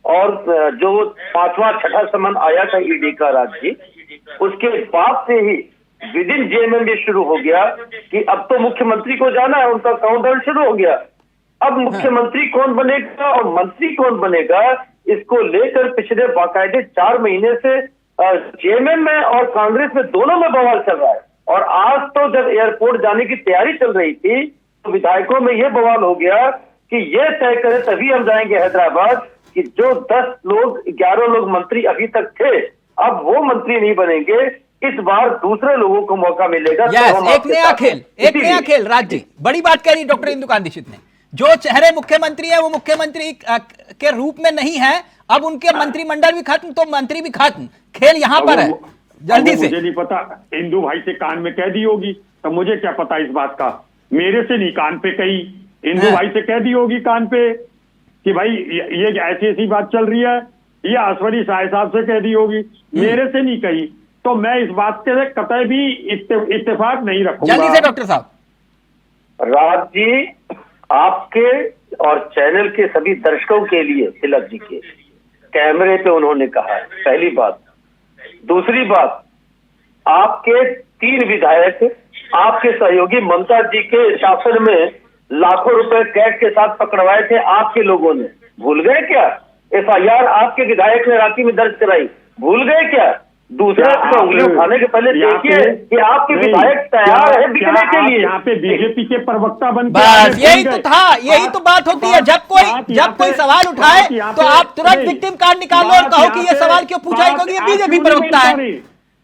और जो 5वां 6ठा समन आया था ईडी का राज्य, उसके बाद से ही विद इन जेएमएम ये शुरू हो गया कि अब तो मुख्यमंत्री को जाना है, उनका काउंटडाउन शुरू हो गया। अब मुख्यमंत्री कौन बनेगा और मंत्री कौन बनेगा, इसको लेकर पिछले बाकायदे 4 महीने से जेएमएम में और कांग्रेस में दोनों में बवाल चल रहा है। और आज तो जब एयरपोर्ट जाने की तैयारी चल रही थी तो विधायकों में यह बवाल हो गया कि ये तय करें तभी हम जाएंगे हैदराबाद कि जो 10 लोग 11 लोग मंत्री अभी तक थे अब वो मंत्री नहीं बनेंगे, इस बार दूसरे लोगों को मौका मिलेगा। एक नया खेल राज जी, बड़ी बात कह रही डॉक्टर इंदु कांत दीक्षित ने। जो चेहरे मुख्यमंत्री है वो मुख्यमंत्री के रूप में नहीं है, अब उनके मंत्रिमंडल भी खत्म तो मंत्री भी खत्म, खेल यहाँ पर है। जल्दी से, मुझे नहीं पता, इंदु भाई से कान में कह दी होगी तो मुझे क्या पता इस बात का, मेरे से नहीं कान पे कही, इंदु भाई से कह दी होगी कान पे कि भाई ये ऐसी ऐसी बात चल रही है, ये आसवरी शाह साहब से कह दी होगी, मेरे से नहीं कही, तो मैं इस बात के कतई भी इत्तेफाक नहीं रखूंगा। जल्दी से डॉक्टर साहब। राज जी, आपके और चैनल के सभी दर्शकों के लिए तिलक जी के कैमरे पे उन्होंने कहा, पहली बात। दूसरी बात, आपके 3 विधायक आपके सहयोगी ममता जी के शासन में लाखों रुपए कैश के साथ पकड़वाए थे आपके लोगों ने, भूल गए क्या? एफआईआर आपके विधायक ने रांची में दर्ज कराई, भूल गए क्या? दूसरे को उंगली उठाने के पहले देखिए कि आपके विधायक तैयार है बिकने के लिए। यहाँ पे बीजेपी के प्रवक्ता बन बस यही तो था, यही तो बात होती है। जब कोई सवाल उठाए तो आप तुरंत विक्टिम कार्ड निकालो और कहो कि ये सवाल क्यों पूछा है क्योंकि ये बीजेपी प्रवक्ता है।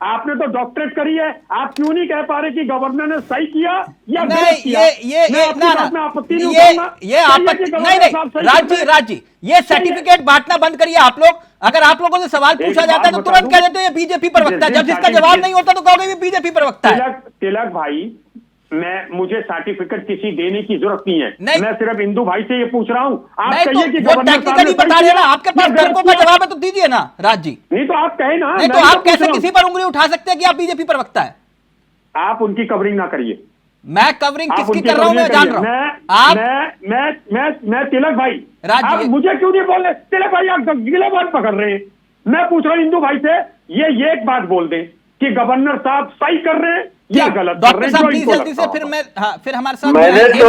आपने तो डॉक्टराज करी है, आप क्यों नहीं कह पा रहे कि गवर्नर ने सही किया या नहीं? राज जी, ये सर्टिफिकेट बांटना बंद करिए आप लोग। अगर आप लोगों से सवाल पूछा जाता है तो तुरंत कह देते ये बीजेपी प्रवक्ता है, जब जिसका जवाब नहीं होता तो कहोगे ये बीजेपी प्रवक्ता है। तिलक भाई, मुझे सर्टिफिकेट किसी देने की जरूरत नहीं है, मैं सिर्फ इंदु भाई से ये पूछ रहा हूँ। आप कहिए कि टेक्निकली बता रहे ना, आपके पास तर्कों का जवाब है तो दीजिए ना राज जी। नहीं तो आप कहे ना, नहीं तो आप कैसे किसी पर उंगली उठा सकते हैं कि आप बीजेपी प्रवक्ता है? आप उनकी कवरिंग ना करिए। मैं कवरिंग किसकी कर रहा हूं मैं जान रहा हूं। मैं तिलक भाई, आप मुझे क्यों नहीं बोल रहे? तिलक भाई आप गिले बात पकड़ रहे हैं। मैं पूछ रहा हूं इंदु भाई से, ये एक बात बोल दें कि गवर्नर साहब सही कर रहे हैं या गलत कर रहे हैं। जल्दी से फिर हमारे साथ मैंने तो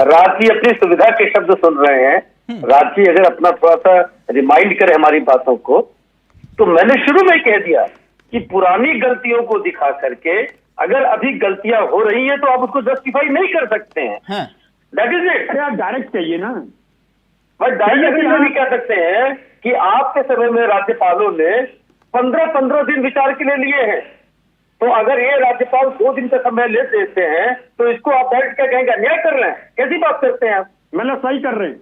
राज जी अपनी सुविधा के शब्द सुन रहे हैं। राज जी अगर अपना थोड़ा सा रिमाइंड करें हमारी बातों को, तो मैंने शुरू में कह दिया कि पुरानी गलतियों को दिखा करके अगर अभी गलतियां हो रही हैं तो आप उसको जस्टिफाई नहीं कर सकते हैं। That is it. आप डायरेक्ट कहिए ना, बट डायरेक्ट नहीं कह सकते हैं कि आपके समय में राज्यपालों ने 15-15 दिन विचार के लिए लिए हैं। तो अगर ये राज्यपाल 2 दिन का समय ले देते हैं तो इसको आप बैठ कर कहेंगे अन्याय कर रहे हैं? कैसी बात करते हैं आप? मतलब सही कर रहे हैं,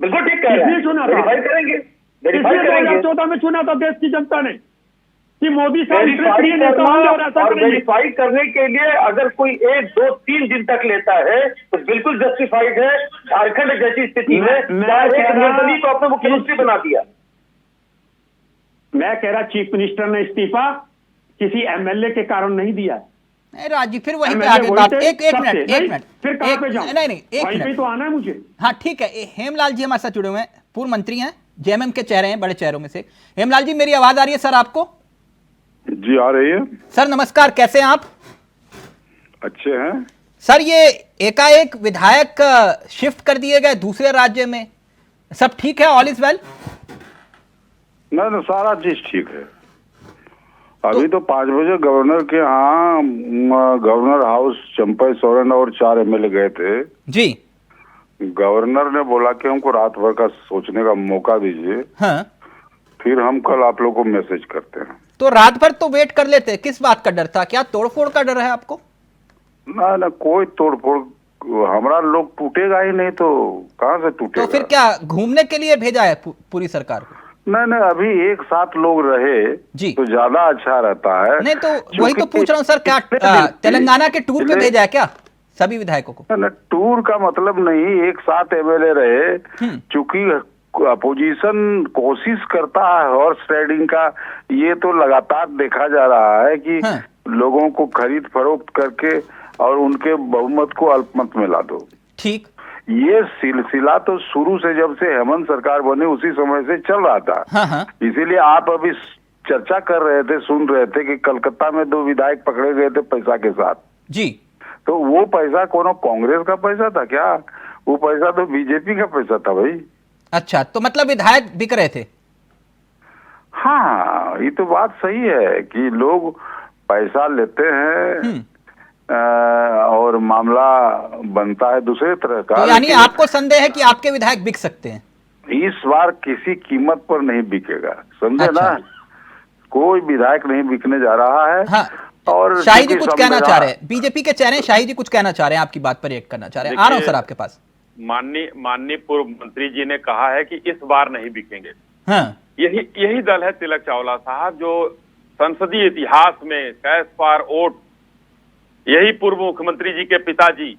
बिल्कुल ठीक कह रहे हैं, वेरीफाई करेंगे, वेरीफाई करेंगे। 2014 में चुना था देश की जनता ने कि मोदी वेरीफाई करने के लिए अगर कोई 1, 2, 3 दिन तक लेता है तो बिल्कुल जस्टिफाइड है। झारखंड जैसी स्थिति में निर्दलीय को अपने मुख्यमंत्री बना दिया। मैं कह रहा चीफ मिनिस्टर ने इस्तीफा किसी एमएलए के कारण नहीं दिया। राजी फिर वहीं पे आगे बात। एक मिनट फिर कहां पे जाऊं? नहीं एक वहीं पे मिनट तो आना है मुझे। हाँ ठीक है, हेमलाल जी हमारे साथ जुड़े हुए हैं, पूर्व मंत्री हैं, जेएमएम के चेहरे हैं, बड़े चेहरों में से। हेमलाल जी मेरी आवाज आ रही है सर आपको? जी आ रही है सर। नमस्कार, कैसे हैं आप? अच्छे हैं सर। ये एकाएक विधायक शिफ्ट कर दिए गए दूसरे राज्य में, सब ठीक है? All is well? ना सारा चीज ठीक है। अभी तो 5 बजे गवर्नर के यहाँ गवर्नर हाउस चंपई सोरेन और 4 एमएलए गए थे जी। गवर्नर ने बोला कि हमको रात भर का सोचने का मौका दीजिए, हाँ। फिर हम कल आप लोग को मैसेज करते हैं। तो रात भर तो वेट कर लेते, किस बात का डर था? क्या तोड़फोड़ का डर है आपको? ना कोई तोड़फोड़, हमारा लोग टूटेगा ही नहीं तो कहाँ से टूटेगा? तो फिर क्या घूमने के लिए भेजा है पूरी सरकार को? नहीं अभी एक साथ लोग रहे जी तो ज्यादा अच्छा रहता है। नहीं तो वही तो पूछ रहा हूँ सर, क्या तेलंगाना के टूर पे भेजा है क्या सभी विधायकों को? ना टूर का मतलब नहीं, एक साथ एमएलए रहे, चूंकि अपोजिशन कोशिश करता है हॉर्स राइडिंग का, ये तो लगातार देखा जा रहा है कि लोगों को खरीद फरोख्त करके और उनके बहुमत को अल्पमत में ला दो। ठीक, ये सिलसिला तो शुरू से जब से हेमंत सरकार बनी उसी समय से चल रहा था। इसीलिए आप अभी चर्चा कर रहे थे, सुन रहे थे कि कलकत्ता में 2 विधायक पकड़े गए थे पैसा के साथ जी। तो वो पैसा कोनो कांग्रेस का पैसा था क्या? वो पैसा तो बीजेपी का पैसा था भाई। अच्छा, तो मतलब विधायक बिक रहे थे? हाँ, ये तो बात सही है कि लोग पैसा लेते हैं और मामला बनता है दूसरे तरह का। तो यानी आपको संदेह है कि आपके विधायक बिक सकते हैं? इस बार किसी कीमत पर नहीं बिकेगा, समझे ना? कोई विधायक नहीं बिकने जा रहा है। हाँ। और शाही जी कुछ कहना चाह रहे हैं, बीजेपी के चेहरे शाही जी कुछ कहना चाह रहे हैं, आपकी बात पर रिएक्ट करना चाह रहे हैं। आ रहा हूं सर आपके पास। माननीय पूर्व मंत्री जी ने कहा है कि इस बार नहीं बिकेंगे। हाँ। यही दल है तिलक चावला साहब जो संसदीय इतिहास में कैश फॉर वोट, यही पूर्व मुख्यमंत्री जी के पिताजी,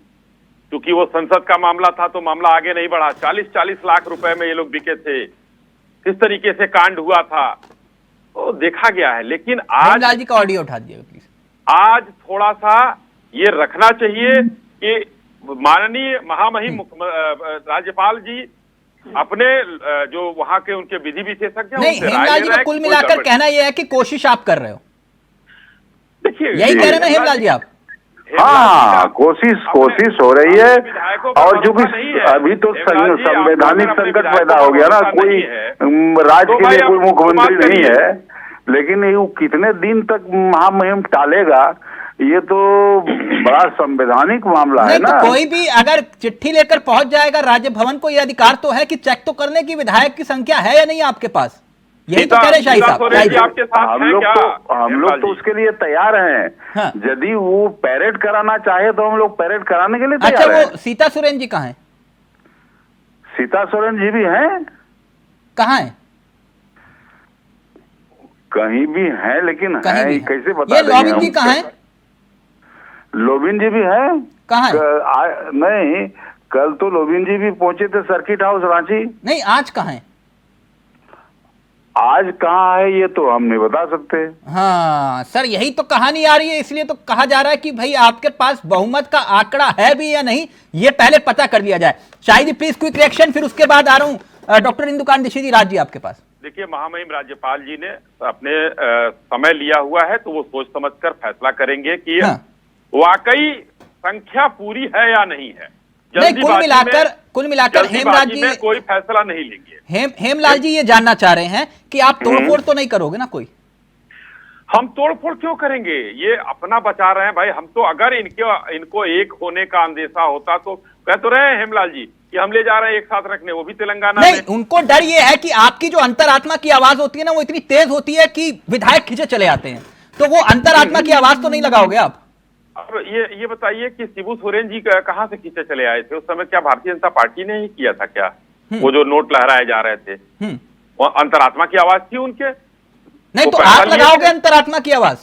क्योंकि वो संसद का मामला था तो मामला आगे नहीं बढ़ा, 40-40 लाख रुपए में ये लोग बिके थे, किस तरीके से कांड हुआ था तो देखा गया है। लेकिन आज लाल जी का ऑडियो उठा दिया प्लीज। आज थोड़ा सा ये रखना चाहिए कि माननीय महामहिम राज्यपाल जी अपने जो वहां के उनके विधि विशेषज्ञ नहीं, हेमलाल जी का कुल मिलाकर कहना यह है कि कोशिश आप कर रहे हो, देखिए यही कह रहे हैं हेमलाल जी आप? हाँ, कोशिश हो रही है। और जो भी अभी तो संवैधानिक संकट पैदा हो गया ना, कोई राज्य के लिए कोई मुख्यमंत्री नहीं है, लेकिन ये कितने दिन तक महामहिम टालेगा, ये तो बड़ा संवैधानिक मामला है ना। तो कोई भी अगर चिट्ठी लेकर पहुंच जाएगा राज्य भवन को, ये अधिकार तो है कि चेक तो करने की विधायक की संख्या है या नहीं आपके पास, यही तो कह रहे शाही साहब। हम लोग तो उसके लिए तैयार हैं। हाँ। यदि वो पैरेड कराना चाहे तो हम लोग पैरेड कराने के लिए तैयार हैं। अच्छा, वो सीता सोरेन जी कहाँ हैं? सीता सोरेन जी भी हैं। कहाँ हैं? कहीं भी हैं, लेकिन है कैसे बता ये लोबिन जी कहाँ हैं? लोबिन जी भी हैं। कहाँ है? नहीं, कल तो लोबिन जी भी पहुंचे थे सर्किट हाउस रांची। नहीं, आज कहाँ है? आज कहाँ है ये तो हम नहीं बता सकते। हाँ सर, यही तो कहानी आ रही है, इसलिए तो कहा जा रहा है कि भाई आपके पास बहुमत का आंकड़ा है भी या नहीं, ये पहले पता कर लिया जाए। शाही जी प्लीज क्विक रिएक्शन, फिर उसके बाद आ रहा हूँ डॉक्टर इंदुकान दिशी जी, राज जी आपके पास। देखिए, महामहिम राज्यपाल जी ने अपने समय लिया हुआ है तो वो सोच समझकर फैसला करेंगे कि वाकई संख्या पूरी है या नहीं है। नहीं, कुल मिलाकर हेमलाल जी कोई फैसला नहीं लेंगे। हेमलाल जी ये जानना चाह रहे हैं कि आप तोड़फोड़ तो नहीं करोगे ना कोई? हम तोड़फोड़ क्यों करेंगे, ये अपना बचा रहे हैं भाई। हम तो अगर इनको एक होने का अंदेशा होता तो कह तो रहे हैं हेमलाल जी कि हम ले जा रहे हैं एक साथ रखने, वो भी तेलंगाना नहीं, उनको डर ये है कि आपकी जो अंतरात्मा की आवाज होती है ना, वो इतनी तेज होती है कि विधायक खींचे चले आते हैं। तो वो अंतरात्मा की आवाज तो नहीं लगाओगे आप? अब ये बताइए कि शिबू सोरेन जी कहाँ से खींचे चले आए थे उस समय? क्या भारतीय जनता पार्टी ने ही किया था क्या? वो जो नोट लहराए जा रहे थे, वो अंतरात्मा की आवाज थी उनके? नहीं तो आप लगाओगे अंतरात्मा की आवाज?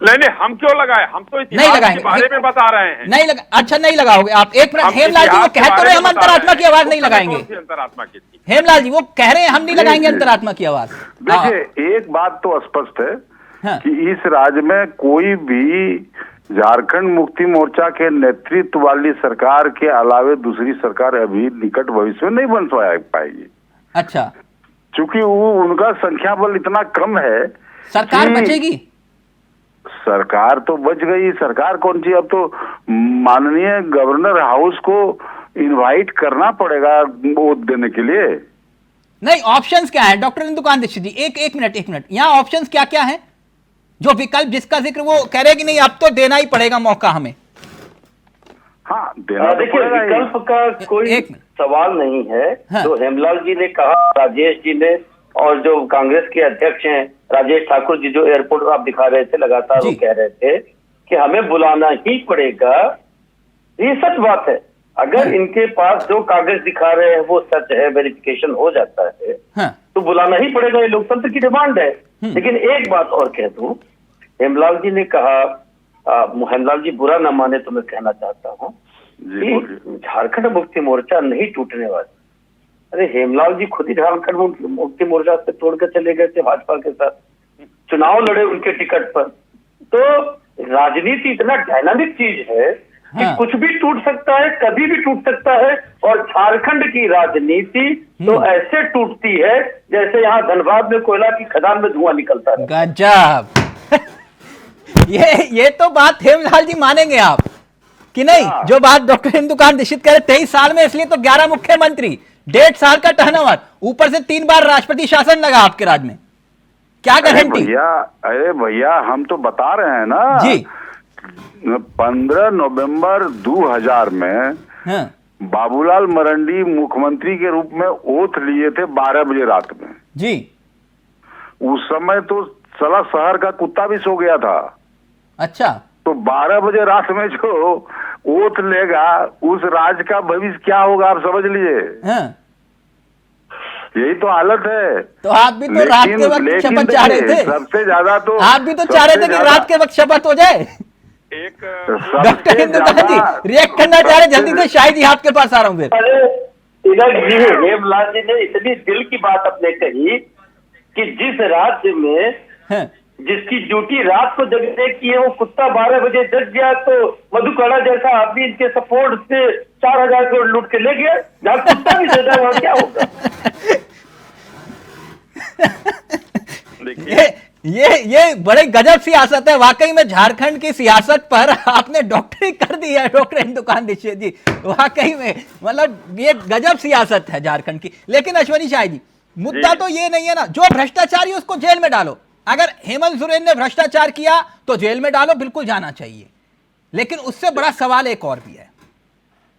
नहीं, हम क्यों लगाए? हम तो इतिहास के बारे में बता रहे हैं। नहीं अच्छा नहीं लगाओगे आप। एक मिनट, हेमलाल जी वो कह तो रहे हम अंतरात्मा की आवाज नहीं लगाएंगे। अंतरात्मा की हेमलाल जी वो कह रहे हैं हम नहीं लगाएंगे अंतरात्मा की आवाज। देखिए, एक बात तो स्पष्ट है कि इस राज्य में कोई भी झारखंड मुक्ति मोर्चा के नेतृत्व वाली सरकार के अलावे दूसरी सरकार अभी निकट भविष्य में नहीं बन पाएगी। अच्छा, क्योंकि वो उनका संख्या बल इतना कम है। सरकार बचेगी? सरकार तो बच गई। सरकार कौन सी? अब तो माननीय गवर्नर हाउस को इनवाइट करना पड़ेगा वोट देने के लिए। नहीं, ऑप्शंस क्या है डॉक्टर इंदुकान दीक्षित जी? एक मिनट, यहाँ ऑप्शंस क्या क्या है? जो विकल्प जिसका जिक्र वो कह रहे कि नहीं अब तो देना ही पड़ेगा मौका हमें। हाँ, देना देखिए, विकल्प का कोई सवाल नहीं है। जो हेमलाल जी ने कहा, राजेश जी ने, और जो कांग्रेस के अध्यक्ष हैं राजेश ठाकुर जी, जो एयरपोर्ट आप दिखा रहे थे लगातार, वो कह रहे थे कि हमें बुलाना ही पड़ेगा। ये सच बात है। अगर इनके पास जो कागज दिखा रहे हैं वो सच है, वेरिफिकेशन हो जाता है, तो बुलाना ही पड़ेगा। ये लोकतंत्र की डिमांड है। लेकिन एक बात और कह दूं, हेमलाल जी ने कहा, हेमलाल जी बुरा न माने तो मैं कहना चाहता हूँ कि झारखंड मुक्ति मोर्चा नहीं टूटने वाला। अरे हेमलाल जी खुद ही झारखंड मुक्ति मोर्चा से तोड़कर चले गए थे भाजपा के साथ, चुनाव लड़े उनके टिकट पर। तो राजनीति इतना डायनामिक चीज है कि कुछ भी टूट सकता है, कभी भी टूट सकता है। और झारखंड की राजनीति तो ऐसे टूटती है जैसे यहाँ धनबाद में कोयला की खदान में धुआं निकलता है। गजब। ये तो बात हेमलाल जी मानेंगे आप कि नहीं? जो बात डॉक्टर इंदुकान दीक्षित कह रहे 23 साल में, इसलिए तो 11 मुख्यमंत्री, 1.5 साल का टर्नओवर, ऊपर से 3 बार राष्ट्रपति शासन लगा आपके राज्य में। क्या गारंटी? अरे भैया, हम तो बता रहे हैं ना जी। 15 नवंबर 2000 में बाबूलाल मरंडी मुख्यमंत्री के रूप में ओथ लिए थे 12 बजे रात में जी। उस समय तो साला शहर का कुत्ता भी सो गया था। अच्छा, तो 12 बजे रात में जो ओथ लेगा, उस राज्य का भविष्य क्या होगा आप समझ लीजिए। यही तो हालत है। तो आप भी तो रात के वक्त शपथ चाह रहे थे। सबसे ज्यादा तो आप भी तो चाह रहे थे कि रात के वक्त शपथ हो जाए। डॉक्टर इंदुकान जी रिएक्ट करना चाह रहे, जल्दी से शाहिद जी आपके पास आ रहा हूँ। फिर हेमलाल जी ने इतनी दिल की बात अपने कही कि जिस राज्य में जिसकी ड्यूटी रात को जगने की है वो कुत्ता 12 बजे जग गया, तो मधुकड़ा जैसा आदमी इनके सपोर्ट से 4000 करोड़ लूट के ले गया। जहाँ कुत्ता भी जगा वहां क्या होगा? ये बड़े गजब सियासत है वाकई में। झारखंड की सियासत पर आपने डॉक्टरी कर दी है डॉक्टर इंदुकान दीक्षित जी, वाकई में मतलब ये गजब सियासत है झारखंड की। लेकिन अश्वनी शाह जी, मुद्दा तो ये नहीं है ना, जो भ्रष्टाचारी उसको जेल में डालो। अगर हेमंत सोरेन ने भ्रष्टाचार किया तो जेल में डालो, बिल्कुल जाना चाहिए। लेकिन उससे बड़ा सवाल एक और भी है।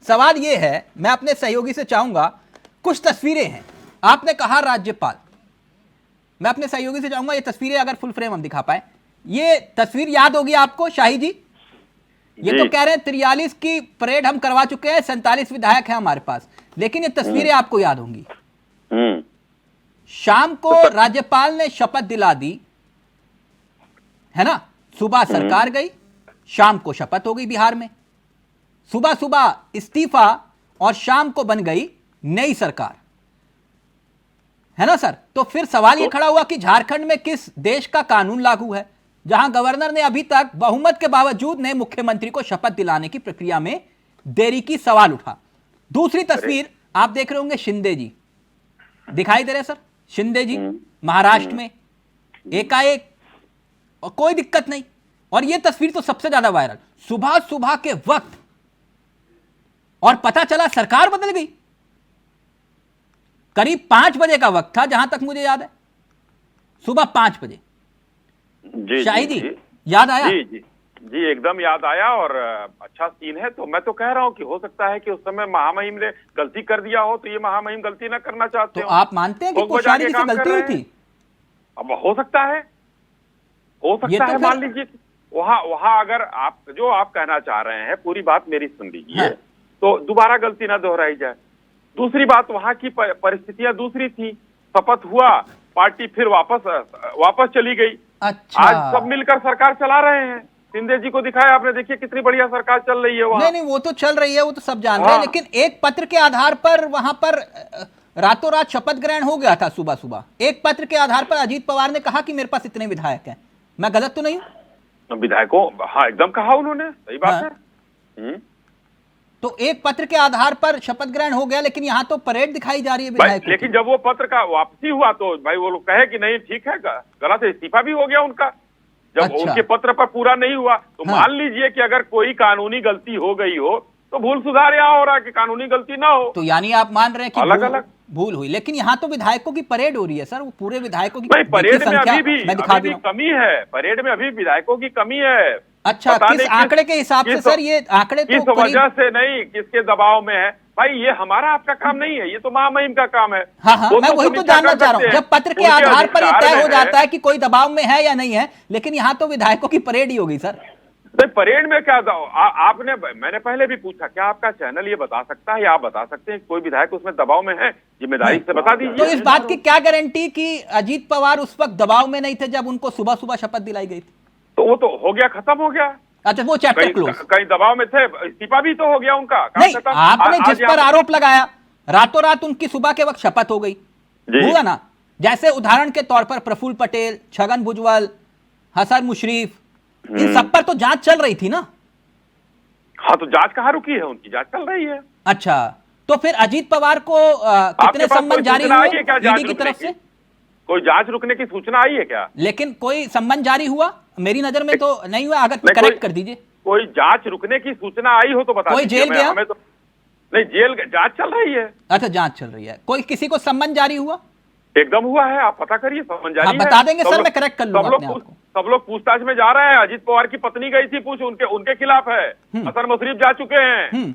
सवाल ये है, मैं अपने सहयोगी से चाहूंगा, कुछ तस्वीरें हैं। आपने कहा राज्यपाल, मैं अपने सहयोगी से चाहूंगा ये तस्वीरें अगर फुल फ्रेम हम दिखा पाए। ये तस्वीर याद होगी आपको शाही जी? ये तो कह रहे हैं 43 की परेड हम करवा चुके हैं, 47 विधायक हैं हमारे पास, लेकिन ये तस्वीरें आपको याद होंगी। शाम को राज्यपाल ने शपथ दिला दी है ना, सुबह सरकार गई, शाम को शपथ हो गई बिहार में। सुबह सुबह इस्तीफा और शाम को बन गई नई सरकार, है ना सर? तो फिर सवाल ये खड़ा हुआ कि झारखंड में किस देश का कानून लागू है, जहां गवर्नर ने अभी तक बहुमत के बावजूद नए मुख्यमंत्री को शपथ दिलाने की प्रक्रिया में देरी की सवाल उठा। दूसरी तस्वीर आप देख रहे होंगे, शिंदे जी दिखाई दे रहे सर, शिंदे जी महाराष्ट्र में एकाएक और कोई दिक्कत नहीं। और यह तस्वीर तो सबसे ज्यादा वायरल, सुबह सुबह के वक्त, और पता चला सरकार बदल गई। करीब 5 बजे का वक्त था जहां तक मुझे याद है, सुबह 5 बजे। शाहिद जी याद आया? जी एकदम याद आया और अच्छा सीन है। तो मैं तो कह रहा हूं कि हो सकता है कि उस समय महामहिम ने गलती कर दिया हो, तो ये महामहिम गलती ना करना चाहते हो। आप मानते हैं कि कोश्यारी जी से गलती हुई थी? अब हो सकता है, हो सकता है, मान लीजिए वहां अगर आप कहना चाह रहे हैं, पूरी बात मेरी सुन लीजिए। हाँ। तो दोबारा गलती ना दोहराई जाए। दूसरी बात, वहां की परिस्थितियां दूसरी थी, शपथ हुआ, पार्टी फिर वापस चली गई। अच्छा। आज सब मिलकर सरकार चला रहे हैं। शिंदे जी को दिखाया आपने, देखिए कितनी बढ़िया सरकार चल रही है वहां। नहीं, वो तो चल रही है, वो तो सब जान रहे हैं, लेकिन एक पत्र के आधार पर वहां पर रातों रात शपथ ग्रहण हो गया था। सुबह सुबह एक पत्र के आधार पर अजीत पवार ने कहा कि मेरे पास इतने विधायक हैं। मैं गलत तो नहीं हूं? विधायकों, हाँ एकदम कहा उन्होंने, सही बात है। तो एक पत्र के आधार पर शपथ ग्रहण हो गया, लेकिन यहाँ तो परेड दिखाई जा रही है विधायकों। लेकिन जब वो पत्र का वापसी हुआ तो भाई वो लोग कहे कि नहीं ठीक है, गलत है, इस्तीफा भी हो गया उनका। जब अच्छा। उनके पत्र पर पूरा नहीं हुआ तो मान लीजिए कि अगर कोई कानूनी गलती हो गई हो तो भूल सुधार यहाँ हो रहा है कि कानूनी गलती ना हो। तो यानी आप मान रहे हैं कि अलग अलग भूल हुई, लेकिन यहाँ तो विधायकों की परेड हो रही है सर। वो पूरे विधायकों की परेड में अभी भी कमी है, परेड में अभी विधायकों की कमी है। अच्छा, किस आंकड़े के हिसाब से सर? ये आंकड़े किस वजह से नहीं, किसके दबाव में है भाई, ये हमारा आपका काम नहीं है, ये तो महामहिम का काम है। हाँ, मैं वही तो जानना चाह रहा हूँ। जब पत्र के आधार पर ये तय हो जाता है कि कोई दबाव में है या नहीं है, लेकिन यहाँ तो विधायकों की परेड ही होगी सर। तो परेड में क्या आपने, मैंने पहले भी पूछा, क्या आपका चैनल ये बता सकता है या आप बता सकते हैं कोई विधायक उसमें दबाव में है? जिम्मेदारी से बता दीजिए। तो इस बात की क्या गारंटी कि अजीत पवार उस वक्त दबाव में नहीं थे जब उनको सुबह सुबह शपथ दिलाई गई थी? तो वो तो हो गया, खत्म हो गया। अच्छा, वो चैप्टर क्लोज। कहीं दबाव में थे, इस्तीफा भी तो हो गया उनका। नहीं, आपने जिस पर आरोप लगाया, रातों रात उनकी सुबह के वक्त शपथ हो गई, हुआ ना? जैसे उदाहरण के तौर पर प्रफुल्ल पटेल, छगन भुजबल, हसन मुशरीफ, इन सब पर तो जांच चल रही थी ना? हाँ, तो जांच कहाँ रुकी है? उनकी जांच चल रही है। अच्छा, तो फिर अजीत पवार को कितने सम्मन जारी हुए ईडी की तरफ से? कोई जांच रुकने की सूचना आई है क्या? लेकिन कोई सम्मन जारी हुआ? मेरी नजर में तो नहीं हुआ। अगर करेक्ट कर दीजिए। कोई जांच रुकने की सूचना आई हो तो बता कोई जेल गया? हमें तो नहीं, जेल जांच चल रही है। अच्छा, जांच चल रही है। कोई किसी को सम्मन जारी हुआ? एकदम हुआ है, आप पता करिए, सम्मन जारी है। बता देंगे सर, मैं करेक्ट कर लूंगा। सब लोग पूछताछ में जा रहे हैं। अजीत पवार की पत्नी गई थी पूछ, उनके खिलाफ है। हसन मुशरीफ जा चुके हैं।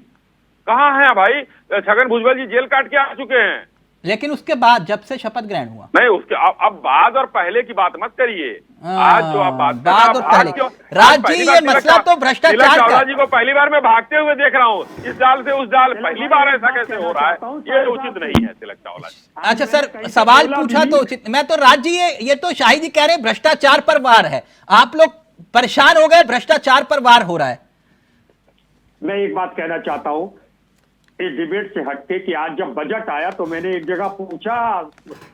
कहाँ हैं भाई? छगन भुजबल जी जेल काट के आ चुके हैं। लेकिन उसके बाद जब से शपथ ग्रहण हुआ, नहीं उसके अब बाद और पहले की बात मत करिए। आज जो आप बात बाद और पहले, राज जी ये मसला तो भ्रष्टाचार का। जी को पहली बार मैं भागते हुए देख रहा हूँ, इस डाल से उस डाल, पहली बार ऐसा कैसे हो रहा है? ये उचित नहीं है तिलक चावला जी। अच्छा सर, सवाल पूछा तो उचित। मैं तो राज जी ये तो शाही जी कह रहे हैं भ्रष्टाचार पर वार है, आप लोग परेशान हो गए, भ्रष्टाचार पर वार हो रहा है। मैं एक बात कहना चाहता हूँ इस डिबेट से हटके कि आज जब बजट आया तो मैंने एक जगह पूछा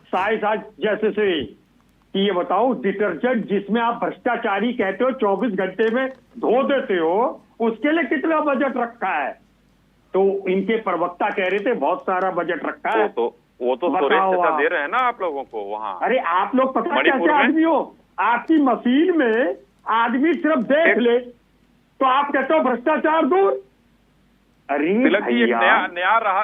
साथ जैसे से कि ये बताओ, डिटर्जेंट जिसमें आप भ्रष्टाचारी कहते हो 24 घंटे में धो देते हो, उसके लिए कितना बजट रखा है? तो इनके प्रवक्ता कह रहे थे बहुत सारा बजट रखा है। वो तो दे रहे हैं ना आप लोगों को वहाँ। अरे आप लोग पता कैसे आदमी हो? आपकी मशीन में आदमी सिर्फ देख ले तो आप कहते हो भ्रष्टाचार दूर। अरे नया रहा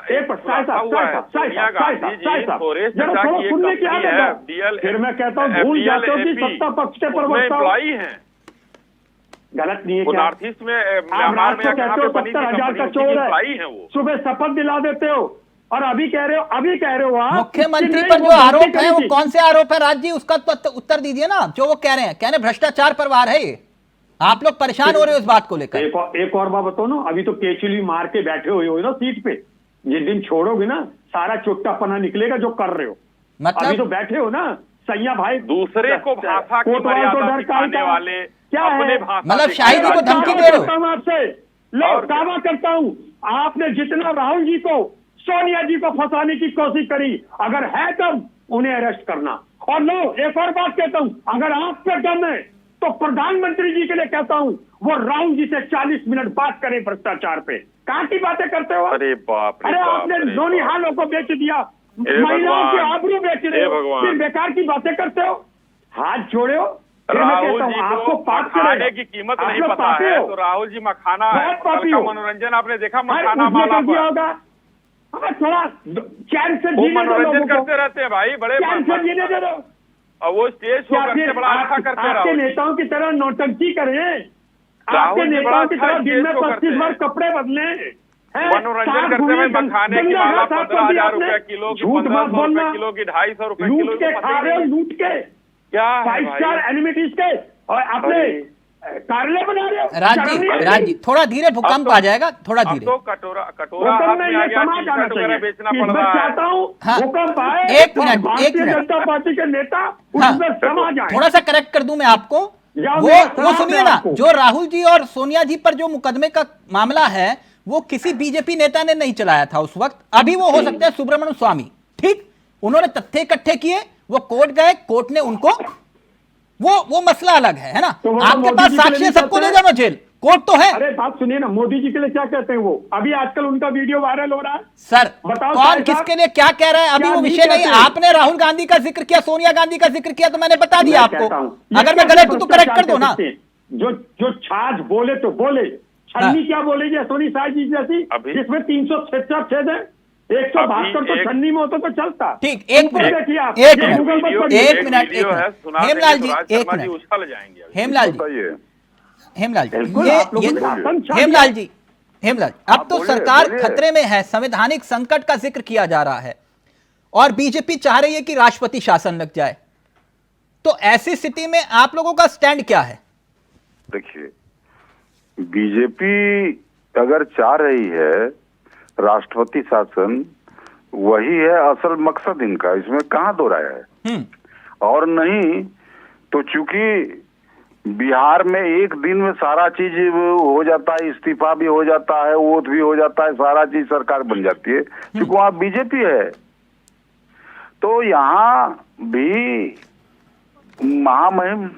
फिर मैं कहता हूँ भूल जाते हो कि सत्ता पक्ष के प्रवक्ता हैं। गलत नहीं है क्या? नॉर्थ ईस्ट में आप कहते हो 70,000 का चोर है, सुबह शपथ दिला देते हो और अभी कह रहे हो आप मुख्यमंत्री पर जो आरोप है वो कौन से आरोप है राज जी? उसका तो उत्तर दीजिए ना। जो वो कह रहे हैं भ्रष्टाचार पर वार है, ये आप लोग परेशान हो रहे हो इस बात को लेकर। एक और बात बताओ ना, अभी तो केचुली मार के बैठे हुए हो ना सीट पे, जिस दिन छोड़ोगे ना सारा चुट्टापना निकलेगा जो कर रहे हो। मतलब अभी तो बैठे हो ना सैया भाई, दूसरे को भाषा की मर्यादा सिखाने वाले क्या है? मतलब शाही जी को धमकी दे रहे हो? आपसे लो दावा करता हूँ, आपने जितना राहुल जी को, सोनिया जी को फंसाने की कोशिश करी, अगर है तब उन्हें अरेस्ट करना। और लो एक और बात कहता हूँ, अगर आप पे दम है तो प्रधानमंत्री जी के लिए कहता हूं वो राहुल जी से 40 मिनट बात करें भ्रष्टाचार पे। कहां की बातें करते हो? अरे बाप रे, अरे आपने नौनिहालों को बेच दिया, महिलाओं के आबरू बेच रहे हो, फिर बेकार की बातें करते हो। हाथ जोड़े हो। राहुल जी आपको मखाने की कीमत नहीं पता है तो राहुल जी मखाना मनोरंजन आपने देखा, मखाना माला होगा थोड़ा चैन से मनोरंजन करते रहते हैं भाई, बड़े जीने दे दो। और वो स्टेज शो करके बड़ा अच्छा करते आपके नेताओं की तरह नौटंकी करें, आपके नेताओं की तरह दिन में 25 बार कपड़े बदले, मनोरंजन करते हुए मखाने की माला 15,000 रुपए किलो की, 1,500 रुपए किलो की, 250 रुपए किलो लूट के खा रहे हो, लूट के क्या 5 स्टार एनिमिटीज के और अपने कार्यालय बना रहे हो। राज जी थोड़ा धीरे, भूकंप आ जाएगा, थोड़ा धीरे। तो कटोरा हाथ में आ गया, टी-शर्ट वगैरह बेचना पड़ रहा है। चाहता हूँ भूकंप आए, एक मिनट, भारतीय जनता पार्टी के नेता उसमें समा जाए। थोड़ा सा करेक्ट कर दूं मैं आपको, वो सुनिए ना, जो राहुल जी और सोनिया जी पर जो मुकदमे का मामला है वो किसी बीजेपी नेता ने नहीं चलाया था उस वक्त। अभी वो हो सकते हैं सुब्रमण्यम स्वामी, ठीक, उन्होंने तथ्य इकट्ठे किए, वो कोर्ट गए, कोर्ट ने उनको, वो मसला अलग है ना। तो आपके पास साक्षी है, सबको ले जाना जेल, कोर्ट तो है। अरे बात सुनिए ना, मोदी जी के लिए क्या कहते हैं वो, अभी आजकल उनका वीडियो वायरल हो रहा है। सर बताओ कौन किसके लिए क्या कह रहा है, अभी वो विषय नहीं। आपने राहुल गांधी का जिक्र किया, सोनिया गांधी का जिक्र किया, तो मैंने बता दिया आपको। अगर मैं गलत हूं तो करेक्ट कर दो ना। जो छाछ बोले तो बोले, छन्नी क्या बोलेगी सोनी साई जी जैसी, जिसमें 366 है, 172 तो छन्नी में होता तो चलता। ठीक, एक मिनट, हेमलाल जी, एक मिनट, हेमलाल जी, अब तो सरकार खतरे में है, संवैधानिक संकट का जिक्र किया जा रहा है और बीजेपी चाह रही है कि राष्ट्रपति शासन लग जाए, तो ऐसी स्थिति में आप लोगों का स्टैंड क्या है? देखिए, बीजेपी अगर चाह रही है राष्ट्रपति शासन, वही है असल मकसद इनका, इसमें कहां दो राय है। और नहीं तो चूंकि बिहार में एक दिन में सारा चीज हो जाता है, इस्तीफा भी हो जाता है, वोट भी हो जाता है, सारा चीज सरकार बन जाती है, क्योंकि वहां बीजेपी है। तो यहाँ भी महामहिम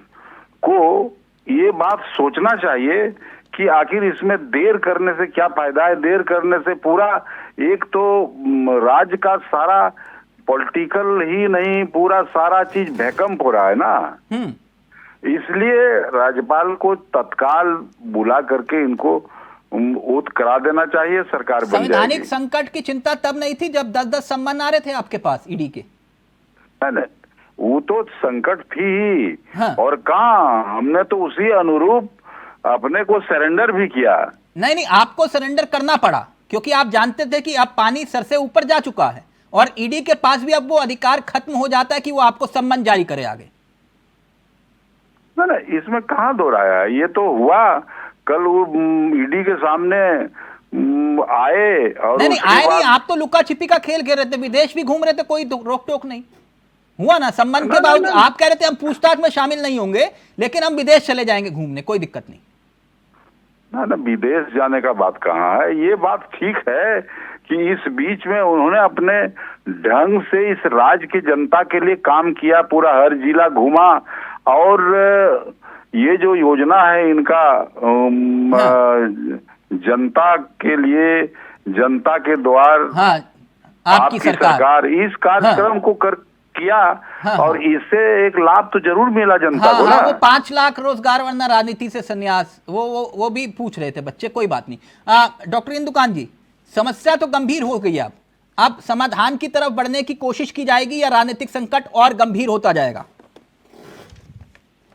को ये बात सोचना चाहिए कि आखिर इसमें देर करने से क्या फायदा है। देर करने से पूरा एक तो राज्य का सारा पॉलिटिकल ही नहीं, पूरा सारा चीज भैकम्प हो रहा है ना। इसलिए राज्यपाल को तत्काल बुला करके इनको ओथ करा देना चाहिए, सरकार बन जाएगी। संवैधानिक संकट की चिंता तब नहीं थी जब 10-10 सम्मान आ रहे थे आपके पास ईडी के। नहीं, वो तो संकट थी ही। और कहाँ, हमने तो उसी अनुरूप अपने को सरेंडर भी किया। नहीं, आपको सरेंडर करना पड़ा क्योंकि आप जानते थे कि अब पानी सर से ऊपर जा चुका है और ईडी के पास भी अब वो अधिकार खत्म हो जाता है कि वो आपको सम्मन जारी करे आगे। ना, इसमें कहाँ दो राय है, ये तो हुआ कल वो ईडी के सामने आए और नहीं आए नहीं, आप तो लुका छिपी का खेल खेल रहे थे, विदेश भी घूम रहे थे, कोई रोक टोक नहीं हुआ ना। सम्मान के बावजूद आप कह रहे थे हम पूछताछ में शामिल नहीं होंगे, लेकिन हम विदेश चले जाएंगे घूमने, कोई दिक्कत नहीं। ना, विदेश जाने का बात कहाँ है। ये बात ठीक है कि इस बीच में उन्होंने अपने ढंग से इस राज्य की जनता के लिए काम किया, पूरा हर जिला घूमा, और ये जो योजना है इनका जनता के लिए, जनता के द्वार, आपकी सरकार, इस कार्यक्रम को किया और इससे एक लाभ तो जरूर मिला जनता को ना। वो 5 लाख रोजगार वरना राजनीति से संन्यास, वो भी पूछ रहे थे बच्चे, कोई बात नहीं। डॉक्टर इंदुकान जी, समस्या तो गंभीर हो गई अब समाधान की तरफ बढ़ने की कोशिश की जाएगी या राजनीतिक संकट और गंभीर होता जाएगा?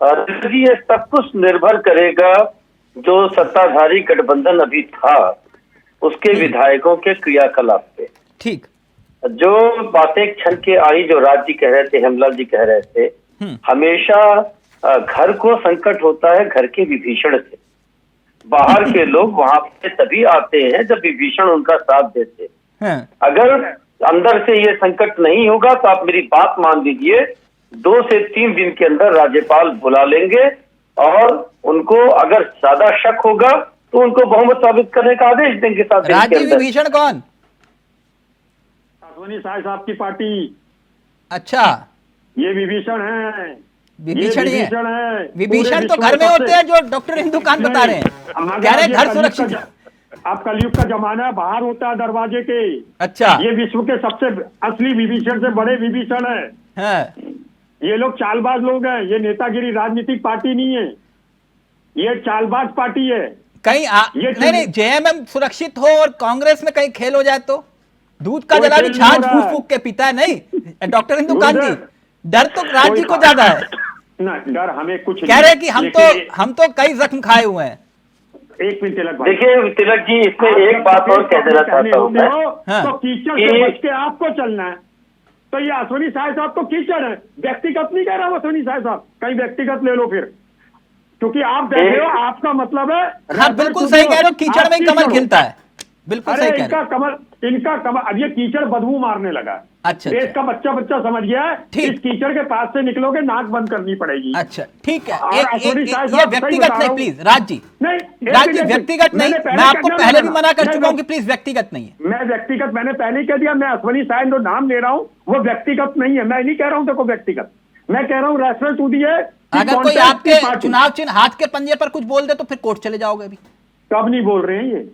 ये सब कुछ निर्भर करेगा जो सत्ताधारी गठबंधन अभी था उसके विधायकों के क्रियाकलाप पे। ठीक, जो बातें क्षण के आई, जो राज जी कह रहे थे, हेमलाल जी कह रहे थे, हमेशा घर को संकट होता है घर के विभीषण से। बाहर के लोग वहां पे तभी आते हैं जब विभीषण उनका साथ देते। अगर अंदर से ये संकट नहीं होगा तो आप मेरी बात मान लीजिए, 2 से 3 दिन के अंदर राज्यपाल बुला लेंगे और उनको अगर ज्यादा शक होगा तो उनको बहुमत साबित करने का आदेश देंगे। राज्य विभीषण कौन? अश्वनी साहब की पार्टी। अच्छा, ये विभीषण है। विभीषण है। विभीषण तो घर में होते हैं, जो डॉक्टर इंदुकान बता रहे हैं, कह रहे घर सुरक्षित। अब कलयुग का जमाना, बाहर होता है दरवाजे के। अच्छा, ये विश्व के सबसे असली विभीषण से बड़े विभीषण है। ये लोग चालबाज लोग हैं, ये नेतागिरी राजनीतिक पार्टी नहीं है, ये चालबाज पार्टी है। कहीं नहीं, जेएमएम सुरक्षित हो और कांग्रेस में कहीं खेल हो जाए तो दूध का जला भी छाछ फूक फूक के पीता है। नहीं डॉक्टर इंदुकान जी, डर तो राज्य को ज्यादा है ना। डर हमें कुछ कह रहे कि हम तो कई जख्म खाए हुए हैं। एक मिनट तिलक भाई, देखिए तिलक जी, इसमें एक बात और कह देना चाहता हूँ मैं। तो कीचड़ से बच के आपको चलना है, तो ये अश्वनी साहब तो कीचड़ है, व्यक्तिगत नहीं कह रहा हूँ अश्वनी साहब, कहीं व्यक्तिगत ले लो फिर। क्योंकि आप बैठे हो, आपका मतलब है। हाँ बिल्कुल सही कह रहे हो, कीचड़ में कमल खिलता है, बिल्कुल सही कह रहे हो। इनका कमल, अब ये कीचड़ बदबू मारने लगा। अच्छा, देश का बच्चा समझ गया है, इस कीचड़ के पास से निकलोगे नाक बंद करनी पड़ेगी। अच्छा ठीक है, ये व्यक्तिगत नहीं प्लीज राज जी, राज जी व्यक्तिगत नहीं, मैं आपको पहले भी मना कर चुका हूं कि प्लीज व्यक्तिगत नहीं है। मैं व्यक्तिगत, मैंने पहले ही कह दिया, मैं अश्वनी साय जो नाम ले रहा हूं वो व्यक्तिगत नहीं है। मैं नहीं कह रहा हूं देखो व्यक्तिगत, मैं कह रहा हूं रेफरेंस टू दी है। अगर कोई आपके चुनाव चिन्ह हाथ के पंजे पर कुछ बोल दे तो फिर कोर्ट चले जाओगे। अभी कब नहीं बोल रहे हैं ये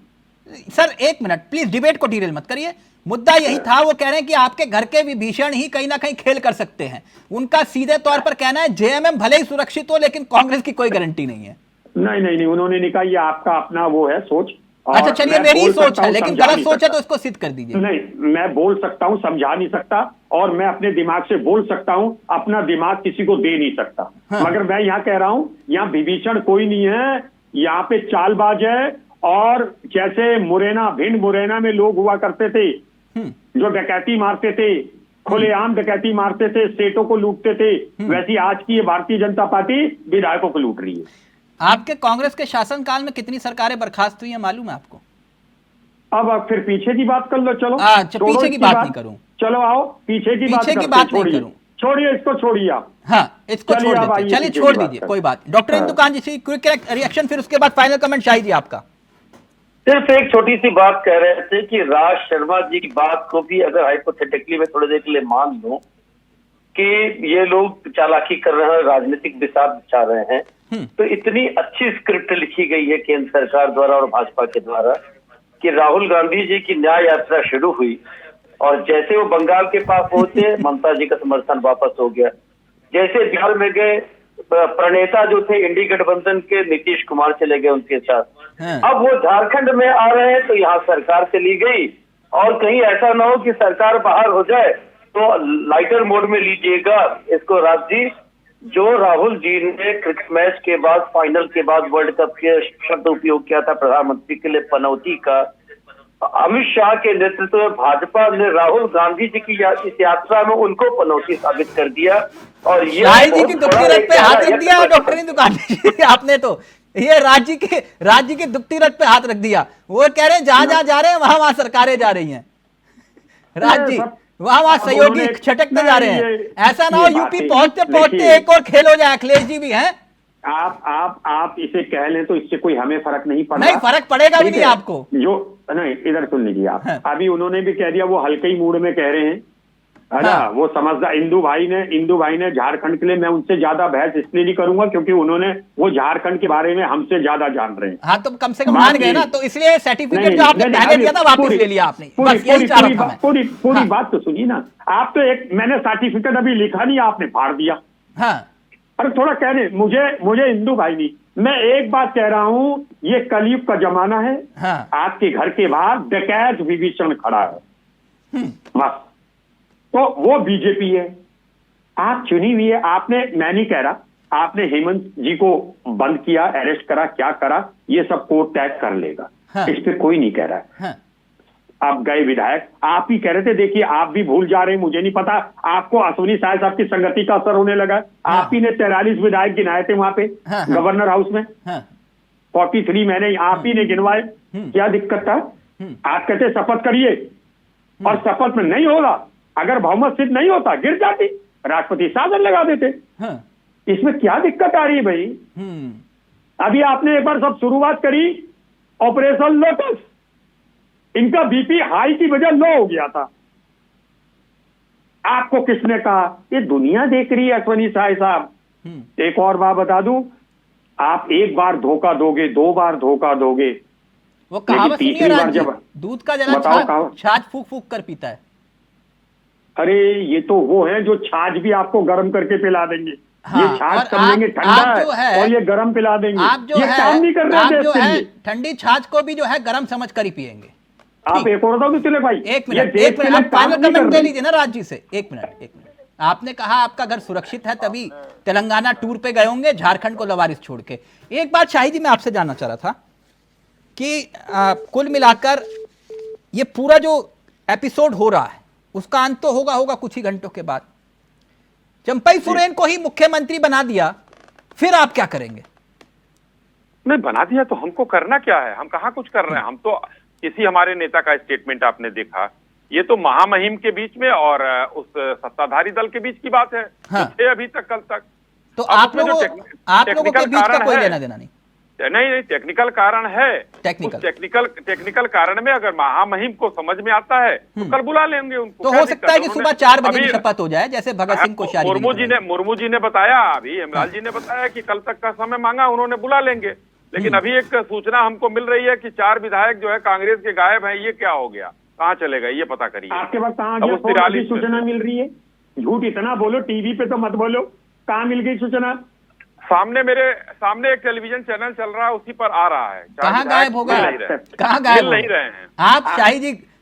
सर, एक मिनट प्लीज, डिबेट को डिरेल मत करिए। मुद्दा यही था, वो कह रहे हैं कि आपके घर के विभीषण ही कहीं ना कहीं खेल कर सकते हैं। उनका सीधे तौर पर कहना है जेएमएम भले ही सुरक्षित हो लेकिन कांग्रेस की कोई गारंटी नहीं है। नहीं, उन्होंने नहीं कहा, ये आपका अपना वो है सोच। अच्छा चलिए, मेरी सोच है लेकिन गलत सोच है तो इसको सिद्ध कर दीजिए। नहीं, मैं बोल सकता हूँ, समझा नहीं सकता, और मैं अपने दिमाग से बोल सकता हूँ, अपना दिमाग किसी को दे नहीं सकता। मगर मैं यहाँ कह रहा हूँ, यहाँ विभीषण कोई नहीं है, यहाँ पे चालबाज है। और जैसे मुरैना, भिंड मुरैना में लोग हुआ करते थे जो डकैती मारते थे, खुलेआम डकैती मारते थे, सेठों को लूटते थे, वैसी आज की ये भारतीय जनता पार्टी विधायकों को लूट रही है। आपके कांग्रेस के शासनकाल में कितनी सरकारें बर्खास्त हुई है मालूम है आपको? अब फिर पीछे की बात कर लो, चलो। अच्छा पीछे की बात नहीं करूं, चलो आओ पीछे की बात नहीं करूं, छोड़िए इसको, छोड़िए आप। हाँ इसको छोड़ दीजिए, चलिए छोड़ दीजिए, कोई बात। डॉक्टर इंदु कांत जी, क्विक रिएक्शन, फिर उसके बाद फाइनल कमेंट शाही जी आपका। सिर्फ एक छोटी सी बात कह रहे थे कि राज शर्मा जी की बात को भी अगर हाइपोथेटिकली में थोड़ी देर के लिए मान लूं कि ये लोग चालाकी कर रहे हैं, राजनीतिक विषाद बिछा रहे हैं, तो इतनी अच्छी स्क्रिप्ट लिखी गई है केंद्र सरकार द्वारा और भाजपा के द्वारा कि राहुल गांधी जी की न्याय यात्रा शुरू हुई और जैसे वो बंगाल के पास पहुंचे, ममता जी का समर्थन वापस हो गया। जैसे बिहार में गए, प्रणेता जो थे इंडी गठबंधन के नीतीश कुमार चले गए उनके साथ, अब वो झारखंड में आ रहे हैं तो यहाँ सरकार चली गई। और कहीं ऐसा ना हो कि सरकार बाहर हो जाए तो लाइटर मोड में लीजिएगा इसको। राज जी, जो राहुल जी ने क्रिकेट मैच के बाद, फाइनल के बाद वर्ल्ड कप के शब्द उपयोग किया था प्रधानमंत्री के लिए पनौती का, अमित शाह के नेतृत्व में भाजपा ने राहुल गांधी जी की इस यात्रा में उनको पनौती साबित कर दिया। और ये जी की दुखती रथ पे हाथ रख दिया डॉक्टर इंदु कांत जी आपने, तो ये राज्य की दुखती रथ पे हाथ रख दिया। वो कह रहे हैं जहां जा रहे हैं वहां सरकारें जा रही हैं। राज जी वहां सहयोगी छटकते जा रहे हैं। ऐसा ना हो यूपी पहुंचते एक और खेल हो जाए। अखिलेश जी भी हैं। आप इसे कह लें तो इससे कोई हमें फर्क नहीं पड़ता। नहीं, फर्क पड़ेगा भी नहीं आपको। जो नहीं, इधर सुन लीजिए आप। अभी उन्होंने भी कह दिया, वो हल्के ही मूड में कह रहे हैं, है ना। वो समझदार इंदु भाई ने झारखंड के लिए, मैं उनसे ज्यादा बहस इसलिए नहीं करूंगा क्योंकि उन्होंने वो झारखंड के बारे में हमसे ज्यादा जान रहे हैं। हाँ तो कम से कम मान गए ना, तो इसलिए सर्टिफिकेट जो आपने पहले दिया था वापस ले लिया आपने। पूरी बात तो सुनिए ना आप। तो एक मैंने सर्टिफिकेट अभी लिखा नहीं, आपने फाड़ दिया। हाँ अरे थोड़ा कह रहे, मुझे इंदु भाई नहीं, मैं एक बात कह रहा हूं, ये कलयुग का जमाना है। हाँ। आपके घर के बाहर डकैत विभीषण खड़ा है, बस। तो वो बीजेपी है, आप चुनी हुई है। मैं नहीं कह रहा, आपने हेमंत जी को बंद किया, अरेस्ट करा, क्या करा, ये सब कोर्ट तय कर लेगा। हाँ। इस पे कोई नहीं कह रहा है। हाँ। आप गए विधायक, आप ही कह रहे थे, देखिए आप भी भूल जा रहे हैं, मुझे नहीं पता आपको अश्वनी साय साहब की संगति का असर होने लगा। आप ही ने 43 विधायक गिनाए थे वहां पे गवर्नर हाउस में। 43 मैंने आप ही ने गिनवाए। क्या दिक्कत था? आप कहते शपथ करिए और शपथ में नहीं होगा, अगर बहुमत सिद्ध नहीं होता गिर जाती, राष्ट्रपति शासन लगा देते। इसमें क्या दिक्कत आ रही है भाई? अभी आपने एक बार सब शुरुआत करी ऑपरेशन लोटस, इनका बीपी हाई की वजह लो हो गया था। आपको किसने कहा? ये दुनिया देख रही है अश्वनी साय साहब। एक और बात बता दूं, आप एक बार धोखा दोगे, 2 बार धोखा दोगे, वो कहावत सुनिए राज जी, दूध का जला छाछ फूक फूक कर पीता है। अरे ये तो वो है जो छाछ भी आपको गर्म करके पिला देंगे। हाँ, ये छाछ समझेंगे ठंडा है और ये गर्म पिला देंगे। आप जो है, काम नहीं कर रहे हैं, ठंडी छाछ को भी जो है गर्म समझ कर ही पियेंगे। आप एक और बताओ तिलक भाई, एक मिनट आप फाइनल कमेंट दे लीजिए ना राज जी से। एक मिनट आपने कहा आपका घर सुरक्षित है, तभी तेलंगाना टूर पे गए होंगे झारखंड को लवारिस छोड़ के। एक बात शाही जी मैं आपसे जानना चाह रहा था कि कुल मिलाकर ये पूरा जो एपिसोड हो रहा है उसका अंत तो होगा कुछ ही घंटों के बाद। चंपई सोरेन को ही मुख्यमंत्री बना दिया, फिर आप क्या करेंगे? नहीं बना दिया तो हमको करना क्या है, हम कहाँ कुछ कर रहे हैं। हम तो किसी हमारे नेता का स्टेटमेंट आपने देखा, ये तो महामहिम के बीच में और उस सत्ताधारी दल के बीच की बात है। हाँ। अभी तक कल तक तो आप लोगों के बीच का कोई लेना देना नहीं। नहीं, टेक्निकल कारण है। टेक्निकल कारण में अगर महामहिम को समझ में आता है तो कल बुला लेंगे उनको। तो हो सकता है कि सुबह 4 बजे की शपथ हो जाए, जैसे भगत सिंह कोश्यारी। मुर्मू जी ने बताया, अभी हेमलाल जी ने बताया कि कल तक का समय मांगा, उन्होंने बुला लेंगे। लेकिन अभी एक सूचना हमको मिल रही है कि 4 विधायक जो है कांग्रेस के गायब हैं। ये क्या हो गया, कहाँ चले गए, ये पता करिए। आपके पास कहाँ सूचना मिल रही है? झूठ इतना बोलो, टीवी पे तो मत बोलो। कहाँ मिल गई सूचना? मेरे सामने एक टेलीविजन चैनल चल रहा है, उसी पर आ रहा है। कहाँ गायब हो गए? कहाँ गायब नहीं रहे हैं आप?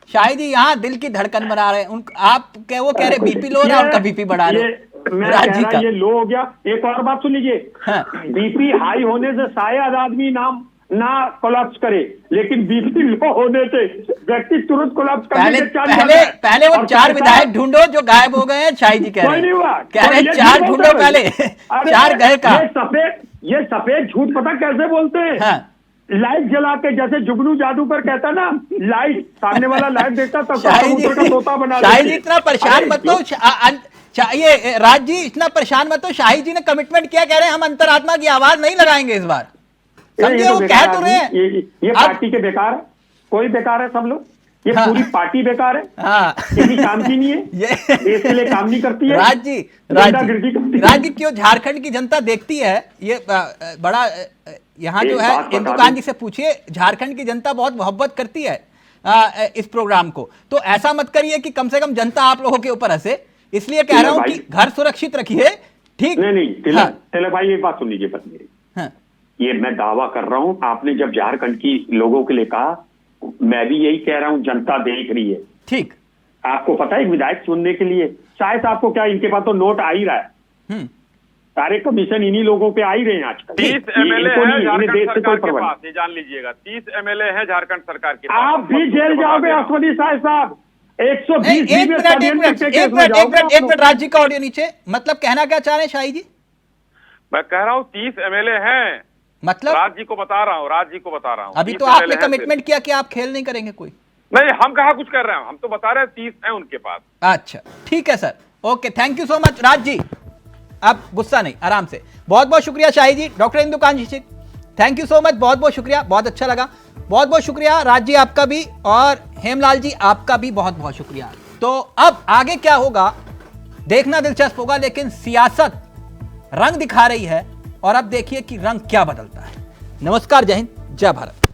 शाही जी यहाँ दिल की धड़कन बना रहे हैं। आप क्या वो कह रहे बीपी लो ना, उनका बीपी बढ़ा रहे। ये लो हो गया। एक और बात सुन लीजिए, बीपी हाई होने से शायद आदमी ना कोलैप्स करे, लेकिन बीपी लो होने से व्यक्ति तुरंत कोलैप्स करने पहले वो 4 विधायक ढूंढो जो गायब हो गए हैं। शाही जी कह रहे 4 ढूंढो पहले। 4 गए का। ये सफेद झूठ पता कैसे बोलते हैं? लाइट जला के, जैसे जुगनू जादूगर कहता ना, लाइट सामने वाला लाइट देखता तब का तोता बना। शाही जी इतना परेशान मत हो, ये राज जी इतना परेशान मत हो। शाही जी ने कमिटमेंट किया, कह रहे हैं हम अंतरात्मा की आवाज नहीं लगाएंगे इस बार। समझे, वो कह तो रहे हैं। ये पार्टी के बेकार है, कोई बेकार है, सब लोग। ये पूरी पार्टी बेकार है। किसी काम की नहीं है, देश के लिए काम नहीं करती है। राज जी क्यों झारखंड की जनता देखती है ये बड़ा, यहाँ जो है इंदुकान जी से पूछिए, झारखंड की जनता बहुत मोहब्बत करती है इस प्रोग्राम को। तो ऐसा मत करिए कि कम से कम जनता आप लोगों के ऊपर हंसे। इसलिए कह रहा हूँ कि घर सुरक्षित रखिए। ठीक नहीं तिलक भाई, एक बात सुन लीजिए बस मेरी। ये मैं दावा कर रहा हूँ, आपने जब झारखंड की लोगों के लिए कहा, मैं भी यही कह रहा हूँ, जनता देख रही है। ठीक, आपको पता है विधायक चुनने के लिए शायद आपको क्या, इनके पास तो नोट आ ही रहा है। सारे कमीशन इन्हीं लोगों पे आ ही रहे हैं आजकल। 30 एमएलए हैं झारखंड सरकार के पास, ये जान लीजिएगा। 30 एमएलए हैं झारखंड सरकार के पास। आप भी जेल जाओगे अश्वनी साहब। 120 एक मिनट राज जी का ऑडियो नीचे। मतलब कहना क्या चाह रहे हैं शाही जी? मैं कह रहा हूँ 30 एमएलए हैं। मतलब राज जी को बता रहा हूँ। अभी तो आपने कमिटमेंट किया कि आप खेल नहीं करेंगे कोई। नहीं, हम कहाँ कुछ कर रहे हैं, हम तो बता रहे हैं 30 हैं उनके पास। अच्छा ठीक है sir, okay, thank you so much Raj ji. आप गुस्सा नहीं, आराम से। बहुत बहुत शुक्रिया Shahi ji. Doctor Indukan ji, thank you so much, बहुत बहुत शुक्रिया, बहुत अच्छा लगा। बहुत बहुत शुक्रिया राज जी आपका भी, और हेमलाल जी आपका भी बहुत बहुत शुक्रिया। तो अब आगे क्या होगा देखना दिलचस्प होगा, लेकिन सियासत रंग दिखा रही है, और अब देखिए कि रंग क्या बदलता है। नमस्कार, जय हिंद, जय भारत।